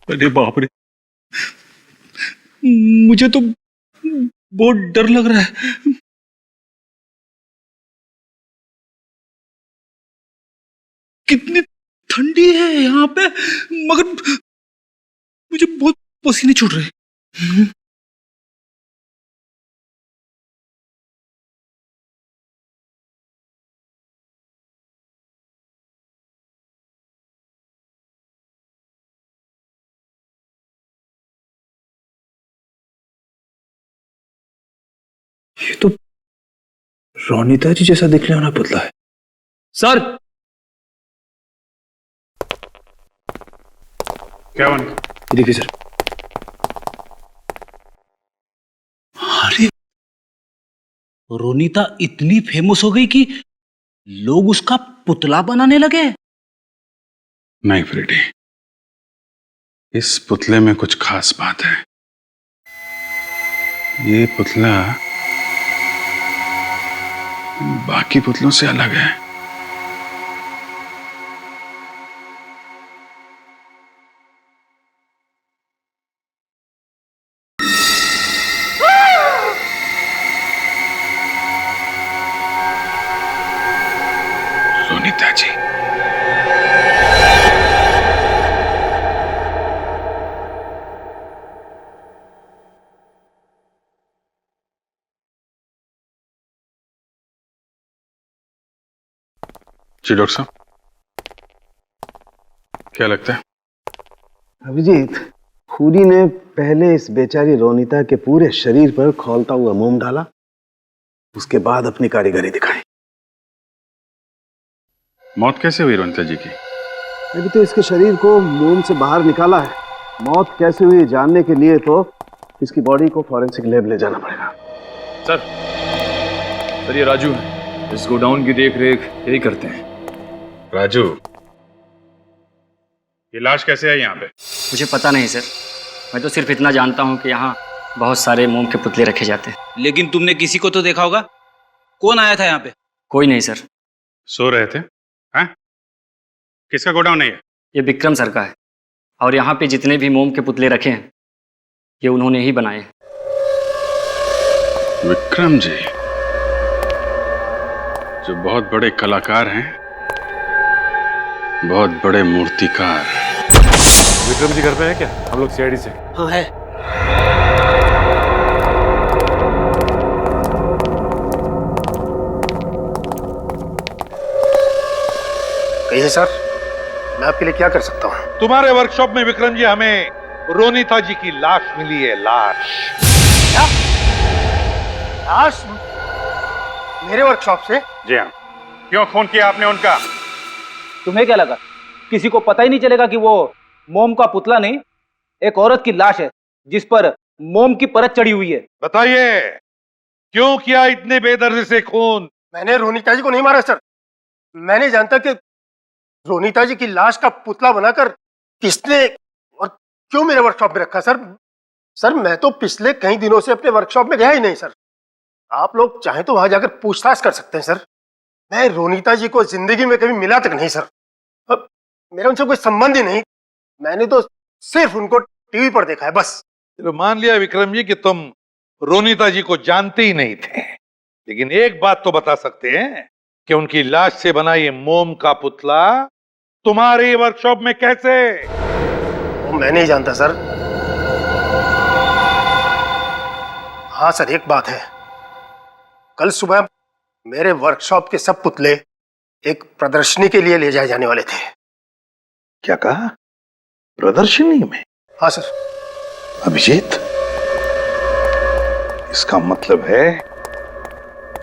अरे बाप रे, मुझे तो बहुत डर लग रहा है। कितनी ठंडी है यहाँ पे, मगर मुझे बहुत पसीने छूट रहे। ये तो रोनिता जी जैसा दिखने वाला पुतला है। सर, क्या बन? देखिए सर। अरे रोनिता इतनी फेमस हो गई कि लोग उसका पुतला बनाने लगे। नहीं फ्रेडी, इस पुतले में कुछ खास बात है। ये पुतला बाकी पुतलों से अलग है। रोनिता जी, जी डॉक्टर साहब, क्या लगता है? अभिजीत, खूनी ने पहले इस बेचारी रोनिता के पूरे शरीर पर खौलता हुआ मोम डाला, उसके बाद अपनी कारीगरी दिखाई। मौत कैसे हुई रोनिता जी की? अभी तो इसके शरीर को मोम से बाहर निकाला है। मौत कैसे हुई जानने के लिए तो इसकी बॉडी को फॉरेंसिक लैब ले जाना पड़ेगा। सर ये राजू है, इस गोडाउन की देख रेख यही करते हैं। राजू, ये लाश कैसे है यहाँ पे? मुझे पता नहीं सर, मैं तो सिर्फ इतना जानता हूँ कि यहाँ बहुत सारे मोम के पुतले रखे जाते हैं। लेकिन तुमने किसी को तो देखा होगा, कौन आया था यहाँ पे? कोई नहीं सर। सो रहे थे? हैं? किसका गोडाउन है ये विक्रम सर का है, और यहाँ पे जितने भी मोम के पुतले रखे हैं ये उन्होंने ही बनाए। विक्रम जी जो बहुत बड़े कलाकार हैं, बहुत बड़े मूर्तिकार। विक्रम जी घर पे है क्या? हम लोग सीआईडी से। हाँ है। कहिए सर, मैं आपके लिए क्या कर सकता हूँ? तुम्हारे वर्कशॉप में विक्रम जी हमें रोनीता जी की लाश मिली है। लाश? लाश? मेरे वर्कशॉप से? जी हाँ। क्यों खून किया आपने उनका? तुम्हें क्या लगा किसी को पता ही नहीं चलेगा कि वो मोम का पुतला नहीं, एक औरत की लाश है जिस पर मोम की परत चढ़ी हुई है? बताइए, क्यों किया इतने बेदर्दी से खून? मैंने रोनीता जी को नहीं मारा सर। मैं नहीं जानता कि रोनीता जी की लाश का पुतला बनाकर किसने और क्यों मेरे वर्कशॉप में रखा सर। सर मैं तो पिछले कई दिनों से अपने वर्कशॉप में गया ही नहीं सर। आप लोग चाहें तो वहां जाकर पूछताछ कर सकते हैं सर। मैं रोनीता जी को जिंदगी में कभी मिला तक नहीं सर। अब मेरा उनसे कोई संबंध ही नहीं, मैंने तो सिर्फ उनको टीवी पर देखा है बस। चलो मान लिया विक्रम जी कि तुम रोनीता जी को जानते ही नहीं थे, लेकिन एक बात तो बता सकते हैं कि उनकी लाश से बना ये मोम का पुतला तुम्हारे वर्कशॉप में कैसे? वो मैं नहीं जानता सर। हाँ सर, एक बात है, कल सुबह मेरे वर्कशॉप के सब पुतले एक प्रदर्शनी के लिए ले जाए जाने वाले थे। क्या कहा? प्रदर्शनी में? हाँ सर। अभिजीत, इसका मतलब है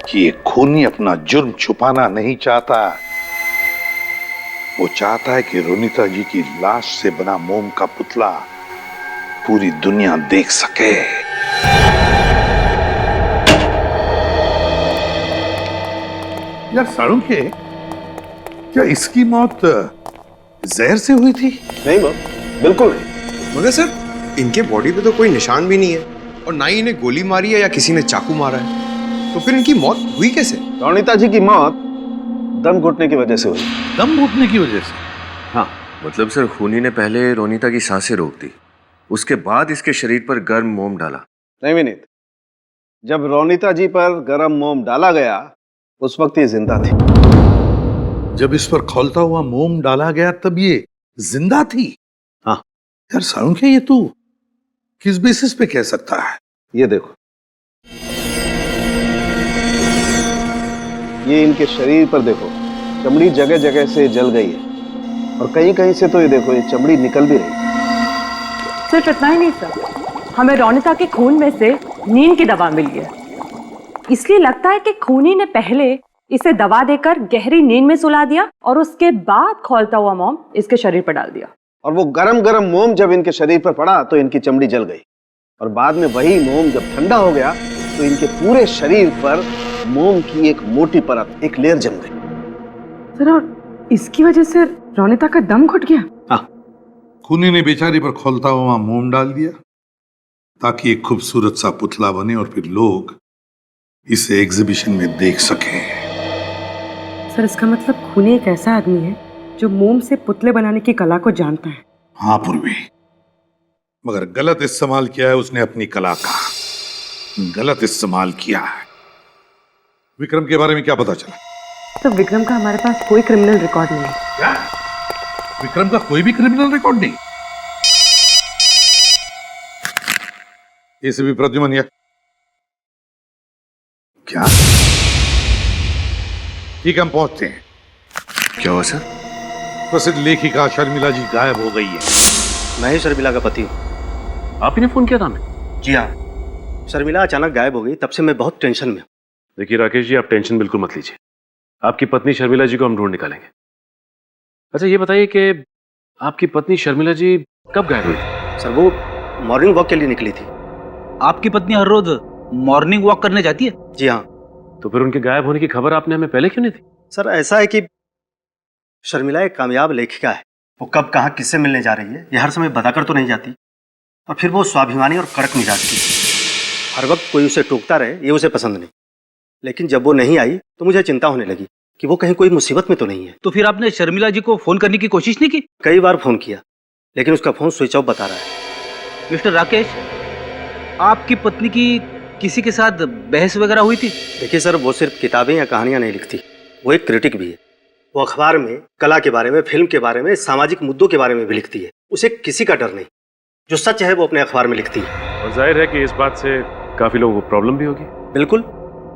कि ये खूनी अपना जुर्म छुपाना नहीं चाहता। वो चाहता है कि रोनीता जी की लाश से बना मोम का पुतला पूरी दुनिया देख सके। यार साळुंखे, क्या इसकी मौत जहर से हुई थी? नहीं बिल्कुल नहीं। मगर सर इनके बॉडी पे तो कोई निशान भी नहीं है, और ना ही इन्हें गोली मारी है या किसी ने चाकू मारा है, तो फिर इनकी मौत हुई कैसे? रोनीता जी की मौत दम घुटने की वजह से हुई। दम घुटने की वजह से? हाँ, मतलब सर खूनी ने पहले रोनीता की सांसें रोक दी, उसके बाद इसके शरीर पर गर्म मोम डाला। नहीं विनीत, जब रोनीता जी पर गर्म मोम डाला गया उस वक्त ये जिंदा थी। जब इस पर खौलता हुआ मोम डाला गया तब ये जिंदा थी? हाँ। यार साळुंखे, ये तू किस बेसिस पे कह सकता है? ये देखो, ये इनके शरीर पर देखो, चमड़ी जगह जगह से जल गई है, और कहीं कहीं से तो ये देखो ये चमड़ी निकल भी रही है। सिर्फ इतना ही नहीं सर, हमें रोनीता के खून में से नींद की दवा मिली है। इसलिए लगता है कि खूनी ने पहले इसे दवा देकर गहरी नींद में सुला दिया और उसके बाद खौलता हुआ मोम इसके शरीर पर डाल दिया। और वो गरम गरम मोम जब इनके शरीर पर पड़ा तो इनकी चमड़ी जल गई, और बाद में वही मोम जब ठंडा हो गया तो इनके पूरे शरीर पर मोम की एक मोटी परत, एक लेयर जम गई। सर और इसकी वजह से रोनीता का दम घुट गया? हाँ, खूनी ने बेचारी पर खौलता हुआ मोम डाल दिया ताकि एक खूबसूरत सा पुतला बने और फिर लोग इसे एग्जीबिशन में देख सकें। सर इसका मतलब खूनी एक ऐसा आदमी है जो मोम से पुतले बनाने की कला को जानता है। हाँ पूर्वी, मगर गलत इस्तेमाल किया है उसने अपनी कला का, गलत इस्तेमाल किया है। विक्रम के बारे में क्या पता चला? तो विक्रम का हमारे पास कोई क्रिमिनल रिकॉर्ड नहीं है। क्या? विक्रम का कोई भी क्रिमिनल रिकॉर्ड नहीं? एसीपी प्रद्युमन या क्या? ठीक, हम पहुंचते हैं। क्या हुआ सर? प्रसिद्ध लेखिका शर्मिला जी गायब हो गई है। मैं ही शर्मिला का पति हूँ। आप ही ने फोन किया था हमें? जी हाँ, शर्मिला अचानक गायब हो गई, तब से मैं बहुत टेंशन में हूँ। देखिए राकेश जी, आप टेंशन बिल्कुल मत लीजिए, आपकी पत्नी शर्मिला जी को हम ढूंढ निकालेंगे। अच्छा ये बताइए कि आपकी पत्नी शर्मिला जी कब गायब हुई थी? सर वो मॉर्निंग वॉक के लिए निकली थी। आपकी पत्नी हर रोज मॉर्निंग वॉक करने जाती है? जी हाँ। तो फिर उनके गायब होने की खबर आपने हमें पहले क्यों नहीं दी? सर ऐसा है कि शर्मिला एक कामयाब लेखिका है। वो कब कहाँ किससे मिलने जा रही है ये हर समय बताकर तो नहीं जाती। और फिर वो स्वाभिमानी और कड़क मिजाज की, हर वक्त कोई उसे टोकता रहे ये उसे पसंद नहीं। लेकिन जब वो नहीं आई तो मुझे चिंता होने लगी कि वो कहीं कोई मुसीबत में तो नहीं है। तो फिर आपने शर्मिला जी को फोन करने की कोशिश नहीं की? कई बार फोन किया लेकिन उसका फोन स्विच ऑफ बता रहा है। मिस्टर राकेश, आपकी पत्नी की किसी के साथ बहस वगैरह हुई थी? देखिए सर, वो सिर्फ किताबें या कहानियां नहीं लिखती, वो एक क्रिटिक भी है। वो अखबार में कला के बारे में, फिल्म के बारे में, सामाजिक मुद्दों के बारे में भी लिखती है। उसे किसी का डर नहीं, जो सच है वो अपने अखबार में लिखती है। और जाहिर है कि इस बात से काफी लोगों को प्रॉब्लम भी होगी। बिल्कुल,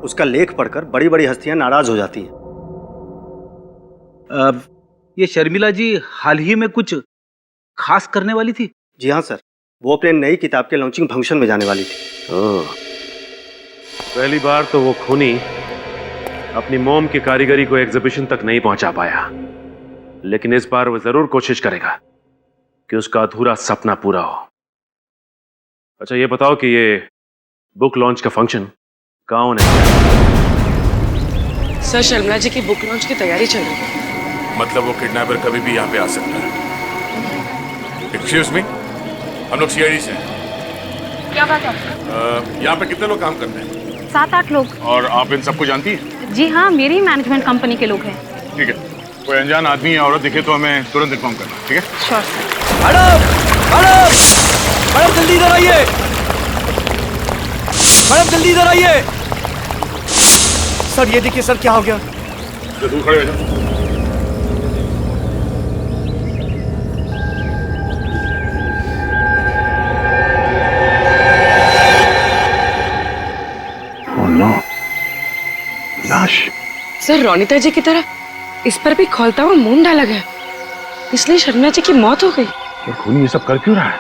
उसका लेख पढ़कर बड़ी बड़ी हस्तियां नाराज हो जाती हैं। ये शर्मिला जी हाल ही में कुछ खास करने वाली थी? जी हाँ सर, वो अपने नई किताब के लॉन्चिंग फंक्शन में जाने वाली थी। ओह, पहली बार तो वो खूनी अपनी मोम की कारीगरी को एग्जीबिशन तक नहीं पहुंचा पाया, लेकिन इस बार वो जरूर कोशिश करेगा कि उसका अधूरा सपना पूरा हो। अच्छा ये बताओ कि ये बुक लॉन्च का फंक्शन कहाँ होने वाला है? सर शर्मिला जी की बुक लॉन्च की तैयारी चल रही है। मतलब वो किडनैपर कभी भी यहाँ पे आ सकता है। एक्सक्यूज मी, हम लोग सीआईडी से हैं। क्या बात है? यहाँ पे कितने लोग काम करते हैं? 7-8 लोग। और आप इन सबको जानती हैं? जी हाँ, मेरी मैनेजमेंट कंपनी के लोग हैं। ठीक है, कोई अनजान आदमी या औरत दिखे तो हमें तुरंत इन्फॉर्म करना, ठीक है? Sure sir. Madam, madam, madam जल्दी इधर आइए। मैडम जल्दी इधर आइए। सर ये देखिए सर, क्या हो गया? दूर खड़े हो जाओ। लाश। सर रोनिता जी की तरह इस पर भी खौलता हुआ मोम डाला गया, इसलिए शर्मिला जी की मौत हो गई। खून ये सब कर क्यों रहा है?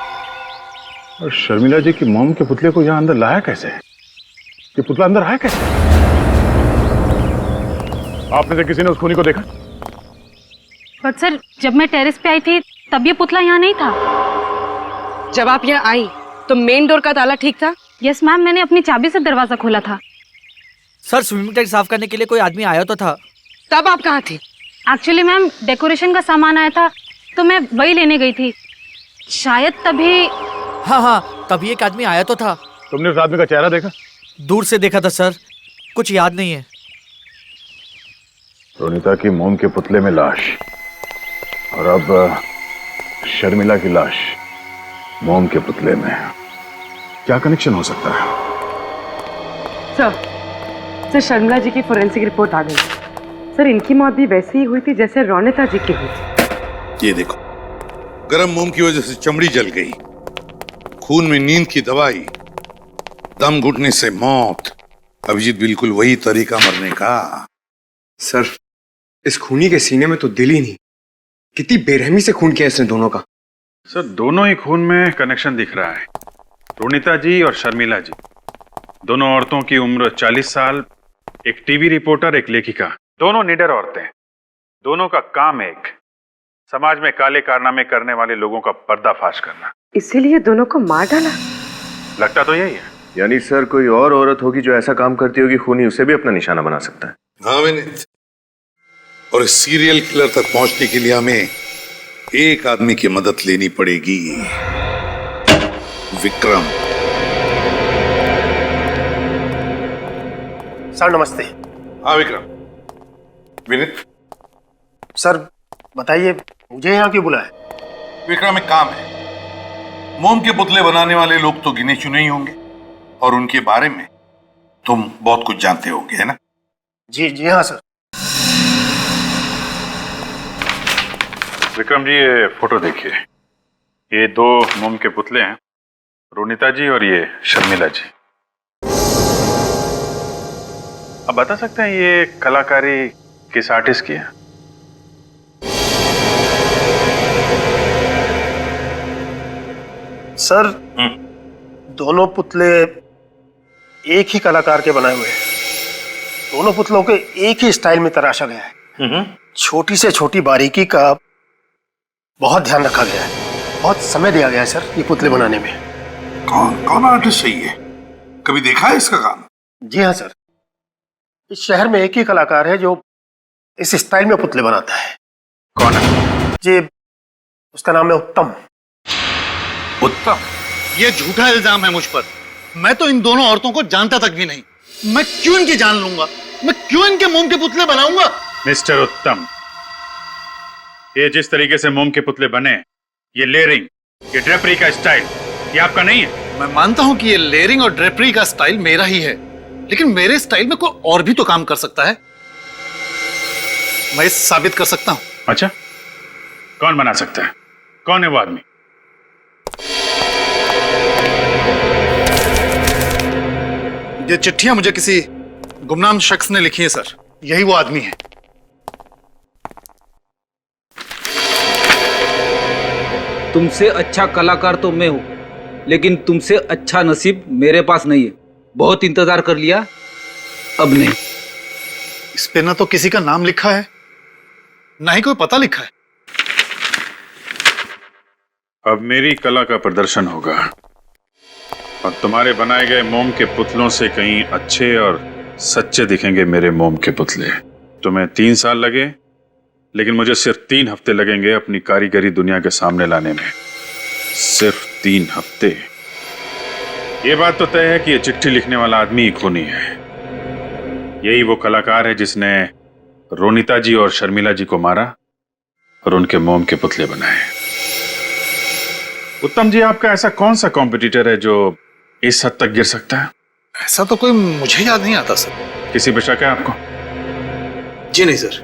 और शर्मिला जी की मोम के पुतले को यहाँ अंदर लाया कैसे? ये पुतला अंदर आया कैसे? आपने से किसी ने उस खूनी को देखा? बट सर, जब मैं टेरेस पे आई थी तब ये पुतला यहाँ नहीं था। जब आप यहाँ आई तो मेन डोर का ताला ठीक था? यस मैम, मैंने अपनी चाबी से दरवाजा खोला था। सर स्विमिंग टैंक साफ करने के लिए कोई आदमी आया तो था। तब आप कहाँ थी? एक्चुअली मैम, डेकोरेशन का सामान आया था तो मैं वही लेने गई थी, शायद तभी। हाँ, तभी एक आदमी आया तो था। तुमने उस आदमी का चेहरा देखा? दूर से देखा था सर, कुछ याद नहीं है। रोनिता की मोम के पुतले में लाश, और अब शर्मिला की लाश मोम के पुतले में। क्या कनेक्शन हो सकता है? सर शर्मिला जी की फोरेंसिक रिपोर्ट आ गई। सर इनकी मौत भी वैसे ही हुई थी जैसे रोनिता जी की हुई थी। ये देखो, गर्म मोम की वजह से चमड़ी जल गई, खून में नींद की दवाई, दम घुटने से मौत। अभिजीत, बिल्कुल वही तरीका मरने का। सर इस खूनी के सीने में तो दिल ही नहीं। कितनी बेरहमी से खून किया इसने दोनों का। सर दोनों ही खून में कनेक्शन दिख रहा है। रोनिता जी और शर्मिला जी, दोनों औरतों की उम्र 40 साल, एक टीवी रिपोर्टर, एक लेखिका, दोनों निडर औरतें। दोनों का काम एक, समाज में काले कारनामे करने वाले लोगों का पर्दाफाश करना। इसीलिए दोनों को मार डाला? लगता तो यही है। यानी सर कोई और औरत होगी जो ऐसा काम करती होगी, खूनी उसे भी अपना निशाना बना सकता है। हाँ विनीत, और इस सीरियल किलर तक पहुंचने के लिए हमें एक आदमी की मदद लेनी पड़ेगी, विक्रम। सर नमस्ते। हाँ विक्रम। विनीत, सर बताइए मुझे यहाँ क्यों बुलाया? विक्रम, एक काम है। मोम के पुतले बनाने वाले लोग तो गिने चुने ही होंगे, और उनके बारे में तुम बहुत कुछ जानते होंगे, है ना? जी हाँ सर। विक्रम जी, ये फोटो देखिए। ये दो मोम के पुतले हैं, रोनिता जी और ये शर्मिला जी। अब बता सकते हैं ये कलाकारी किस आर्टिस्ट की है? सर दोनों पुतले एक ही कलाकार के बनाए हुए हैं। दोनों पुतलों के एक ही स्टाइल में तराशा गया है। छोटी से छोटी बारीकी का बहुत ध्यान रखा गया है, बहुत समय दिया गया है सर ये पुतले बनाने में। कौन कौन आर्टिस्ट है ये? कभी देखा है इसका काम? जी हाँ सर, इस शहर में एक ही कलाकार है जो इस स्टाइल में पुतले बनाता है। कौन है जी, उसका नाम है उत्तम। उत्तम? ये झूठा इल्जाम है मुझ पर। मैं तो इन दोनों औरतों को जानता तक भी नहीं। मैं क्यों इनकी जान लूंगा? मैं क्यों इनके मोम के पुतले बनाऊंगा? मिस्टर उत्तम, ये जिस तरीके से मोम के पुतले बने, ये लेयरिंग, ये ड्रेपरी का स्टाइल, ये आपका नहीं है। मैं मानता हूं कि ये लेयरिंग और ड्रेपरी का स्टाइल मेरा ही है, लेकिन मेरे स्टाइल में कोई और भी तो काम कर सकता है। मैं इसे साबित कर सकता हूं। अच्छा, कौन बना सकता है? कौन है वो आदमी? ये चिट्ठियां मुझे किसी गुमनाम शख्स ने लिखी है सर। यही वो आदमी है। तुमसे अच्छा कलाकार तो मैं हूं, लेकिन तुमसे अच्छा नसीब मेरे पास नहीं है। बहुत इंतजार कर लिया, अब नहीं। इस पे ना तो किसी का नाम लिखा है, ना ही कोई पता लिखा है। अब मेरी कला का प्रदर्शन होगा और तुम्हारे बनाए गए मोम के पुतलों से कहीं अच्छे और सच्चे दिखेंगे मेरे मोम के पुतले। तुम्हें 3 साल लगे, लेकिन मुझे सिर्फ 3 हफ्ते लगेंगे अपनी कारीगरी दुनिया के सामने लाने में। सिर्फ 3 हफ्ते। ये बात तो तय है कि ये चिट्ठी लिखने वाला आदमी ही खूनी है। यही वो कलाकार है जिसने रोनिता जी और शर्मिला जी को मारा और उनके मोम के पुतले बनाए। उत्तम जी, आपका ऐसा कौन सा कॉम्पिटिटर है जो इस हद तक गिर सकता है? ऐसा तो कोई मुझे याद नहीं आता सर। किसी पे शक है आपको? जी नहीं सर।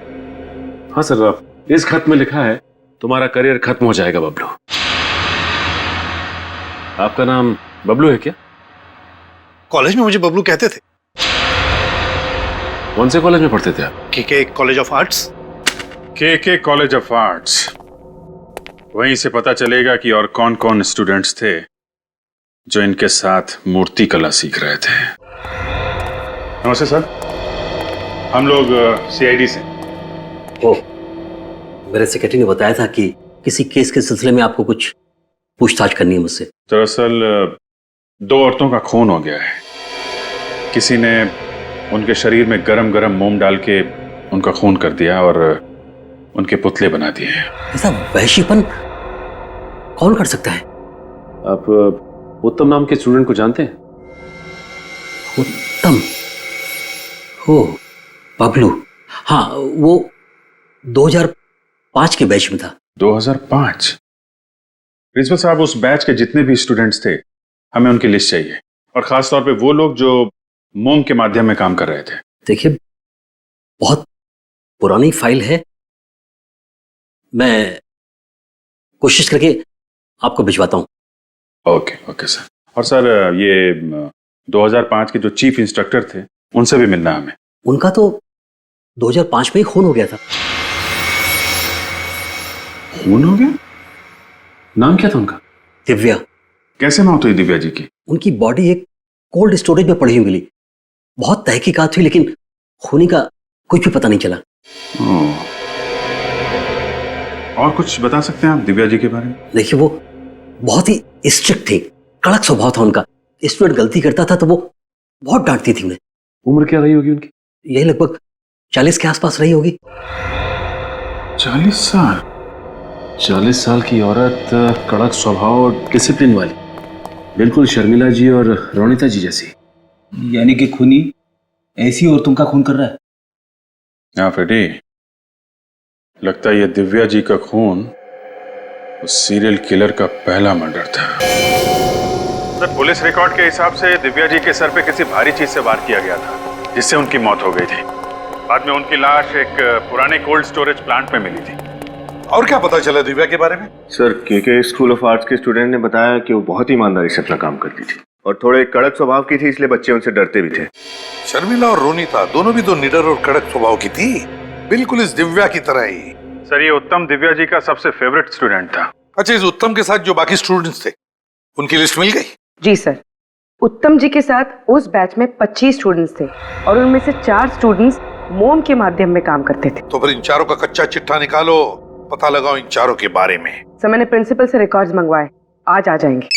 हाँ सर, इस खत में लिखा है तुम्हारा करियर खत्म हो जाएगा बबलू। आपका नाम बबलू है क्या? कॉलेज में मुझे बबलू कहते थे। कौन से कॉलेज में पढ़ते थे आप? के कॉलेज ऑफ आर्ट्स। के कॉलेज ऑफ आर्ट्स। वहीं से पता चलेगा कि और कौन कौन स्टूडेंट्स थे जो इनके साथ मूर्ति कला सीख रहे थे। नमस्ते सर, हम लोग सीआईडी से। ओह, मेरे सेक्रेटरी ने बताया था कि किसी केस के सिलसिले में आपको कुछ पूछताछ करनी है मुझसे। दरअसल 2 औरतों का खून हो गया है। किसी ने उनके शरीर में गरम गरम मोम डाल के उनका खून कर दिया और उनके पुतले बना दिए हैं। ऐसा वहशीपन कौन कर सकता है? आप उत्तम नाम के स्टूडेंट को जानते हैं? उत्तम? हो, बबलू। हाँ, वो 2005 के बैच में था। 2005? प्रिंसिपल साहब, उस बैच के जितने भी स्टूडेंट्स थे, हमें उनकी लिस्ट चाहिए, और खास तौर पे वो लोग जो मोम के माध्यम में काम कर रहे थे। देखिए, बहुत पुरानी फाइल है, मैं कोशिश करके आपको भिजवाता हूं। Okay sir. और सर, ये 2005 के जो चीफ इंस्ट्रक्टर थे, उनसे भी मिलना हमें। उनका तो 2005 में ही खून हो गया था। खून हो गया? नाम क्या था उनका? दिव्या। कैसे मौत हुई दिव्या जी की? उनकी बॉडी एक कोल्ड स्टोरेज में पड़ी हुई मिली। बहुत तहकीकात हुई, लेकिन खूनी का कुछ भी पता नहीं चला। और कुछ बता सकते हैं आप दिव्या जी के बारे में? देखिए, वो बहुत ही स्ट्रिक्ट थे, कड़क स्वभाव था उनका। स्टूडेंट गलती करता था तो वो बहुत डांटती थी उन्हें। उम्र क्या रही होगी उनकी? यही लगभग 40 के आसपास रही होगी। 40 साल? 40 साल की औरत, कड़क स्वभाव और डिसिप्लिन वाली, बिल्कुल शर्मिला जी और रोनिता जी जैसी। यानी कि खूनी ऐसी औरतों का खून कर रहा है? हाँ फेटी, लगता है ये दिव्या जी का खून उस सीरियल किलर का पहला मर्डर था। सर, पुलिस रिकॉर्ड के हिसाब से दिव्या जी के सर पे किसी भारी चीज से वार किया गया था, जिससे उनकी मौत हो गई थी। बाद में उनकी लाश एक पुराने कोल्ड स्टोरेज प्लांट में मिली थी। और क्या पता चला दिव्या के बारे में? सर, के स्कूल ऑफ आर्ट्स के स्टूडेंट ने बताया कि वो बहुत ईमानदारी से अपना काम करती थी और थोड़े कड़क स्वभाव की थी, इसलिए बच्चे उनसे डरते भी थे। शर्मिला और रोनिता दोनों भी तो निडर और कड़क स्वभाव की थी, बिल्कुल इस दिव्या की तरह ही। सर, ये उत्तम दिव्या जी का सबसे फेवरेट स्टूडेंट था। अच्छा, इस उत्तम के साथ जो बाकी स्टूडेंट्स थे, उनकी लिस्ट मिल गई? जी सर, उत्तम जी के साथ उस बैच में 25 स्टूडेंट्स थे और उनमें से 4 स्टूडेंट्स मोम के माध्यम में काम करते थे। तो फिर इन चारों का कच्चा चिट्ठा निकालो पता लगाओ इन चारों के बारे में। सर मैंने प्रिंसिपल से रिकॉर्ड्स मंगवाए, आज आ जाएंगे।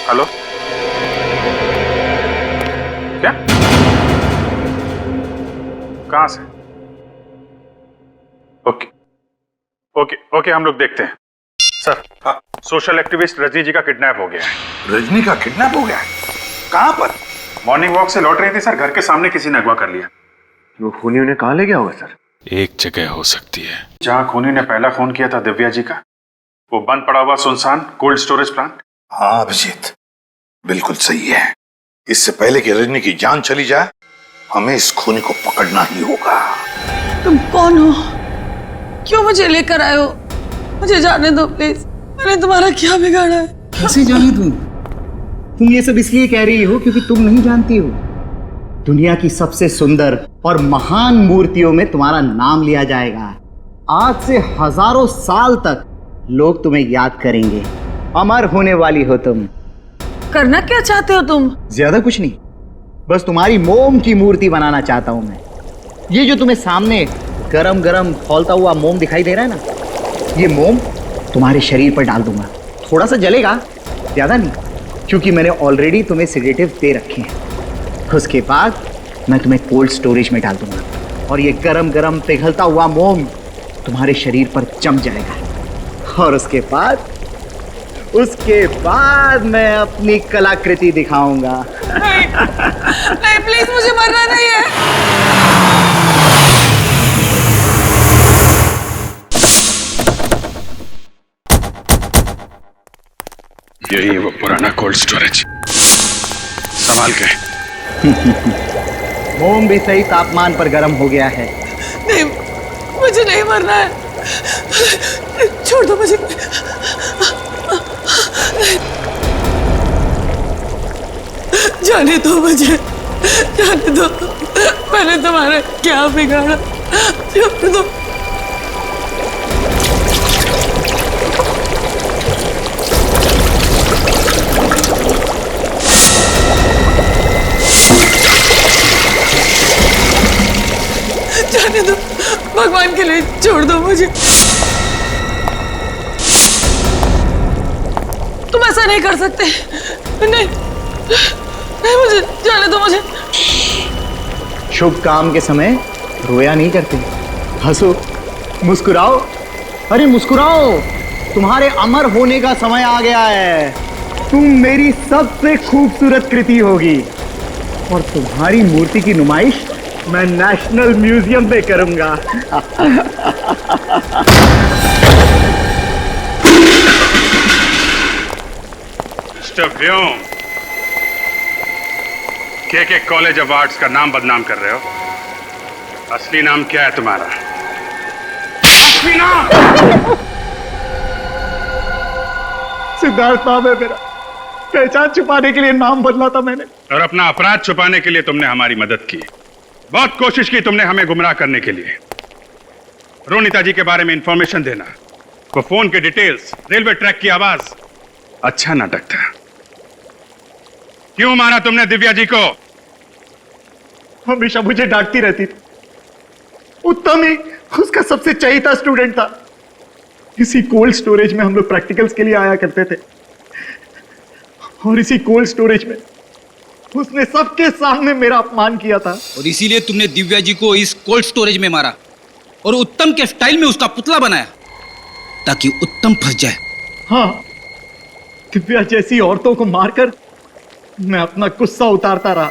हेलो, क्या? कहां से? ओके ओके ओके, हम लोग देखते हैं। सर, सोशल एक्टिविस्ट रजनी जी का किडनैप हो गया है। रजनी का किडनैप हो गया है? कहां पर? मॉर्निंग वॉक से लौट रही थी सर, घर के सामने किसी ने अगवा कर लिया। वो खूनी उन्हें कहाँ ले गया होगा सर? एक जगह हो सकती है जहां खूनी ने पहला खून किया था दिव्या जी का, वो बंद पड़ा हुआ सुनसान कोल्ड स्टोरेज प्लांट। हाँ अभिजीत, बिल्कुल सही है। इससे पहले कि रजनी की जान चली जाए, हमें इस खूनी को पकड़ना ही होगा। तुम कौन हो? क्यों मुझे लेकर आए हो? मुझे जाने दो प्लीज। मैंने तुम्हारा क्या बिगाड़ा है? कैसे जाने दूं? तुम ये सब इसलिए कह रही हो क्योंकि तुम नहीं जानती हो, दुनिया की सबसे सुंदर और महान मूर्तियों में तुम्हारा नाम लिया जाएगा। आज से हजारों साल तक लोग तुम्हें याद करेंगे। अमर होने वाली हो तुम। करना क्या चाहते हो तुम? ज्यादा कुछ नहीं, बस तुम्हारी मोम की मूर्ति बनाना चाहता हूं मैं। ये जो तुम्हें सामने गरम गरम खौलता हुआ मोम दिखाई दे रहा है ना, ये मोम तुम्हारे शरीर पर डाल दूंगा। थोड़ा सा जलेगा, ज्यादा नहीं, क्योंकि मैंने ऑलरेडी तुम्हें सेडेटिव दे रखे हैं। उसके बाद मैं तुम्हें कोल्ड स्टोरेज में डाल दूंगा और ये गरम गरम पिघलता हुआ मोम तुम्हारे शरीर पर जम जाएगा। और उसके बाद मैं अपनी कलाकृति दिखाऊंगा। नहीं प्लीज, मुझे मरना नहीं है। यही है वो पुराना कोल्ड स्टोरेज, संभाल के। मोम भी सही तापमान पर गर्म हो गया है। नहीं, मुझे नहीं मरना है, छोड़ दो मुझे। जाने दो मुझे, जाने दो। मैंने तुम्हारा क्या बिगाड़ा? जाने दो। जाने दो, भगवान के लिए छोड़ दो मुझे। तुम ऐसा नहीं कर सकते। नहीं नहीं, मुझे जाने दो मुझे। शुभ काम के समय रोया नहीं करते, हंसो, मुस्कुराओ। अरे मुस्कुराओ, तुम्हारे अमर होने का समय आ गया है। तुम मेरी सबसे खूबसूरत कृति होगी और तुम्हारी मूर्ति की नुमाइश मैं नेशनल म्यूजियम में करूंगा। मिस्टर व्योम, के कॉलेज ऑफ आर्ट्स का नाम बदनाम कर रहे हो। असली नाम क्या है तुम्हारा? असली नाम? सिद्धार्थ नाम है मेरा। पहचान छुपाने के लिए नाम बदला था मैंने। और अपना अपराध छुपाने के लिए तुमने हमारी मदद की। बहुत कोशिश की तुमने हमें गुमराह करने के लिए। रोनिता जी के बारे में इंफॉर्मेशन देना, वो फोन के डिटेल्स, रेलवे ट्रैक की आवाज, अच्छा नाटक था। क्यों मारा तुमने दिव्या जी को? हमेशा मुझे डांटती रहती थी। उत्तम ही उसका सबसे चहेता स्टूडेंट था। इसी कोल्ड स्टोरेज में हम लोग प्रैक्टिकल्स के लिए आया करते थे और इसी कोल्ड स्टोरेज में उसने सबके सामने मेरा अपमान किया था। और इसीलिए तुमने दिव्या जी को इस कोल्ड स्टोरेज में मारा और उत्तम के स्टाइल में उसका पुतला बनाया ताकि उत्तम फंस जाए। हाँ, दिव्या जैसी औरतों को मारकर मैं अपना गुस्सा उतारता रहा।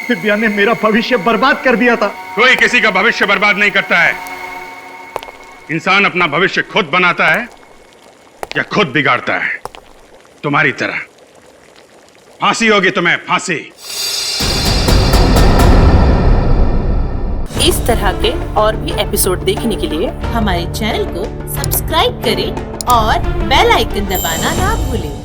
दिव्या ने मेरा भविष्य बर्बाद कर दिया था। कोई किसी का भविष्य बर्बाद नहीं करता है। इंसान अपना भविष्य खुद बनाता है या खुद बिगाड़ता है। तुम्हारी तरह। फांसी होगी तुम्हें, फांसी। इस तरह के और भी एपिसोड देखने के लिए हमारे चैनल को सब्सक्राइब करें और बेल आइकन दबाना ना भूलें।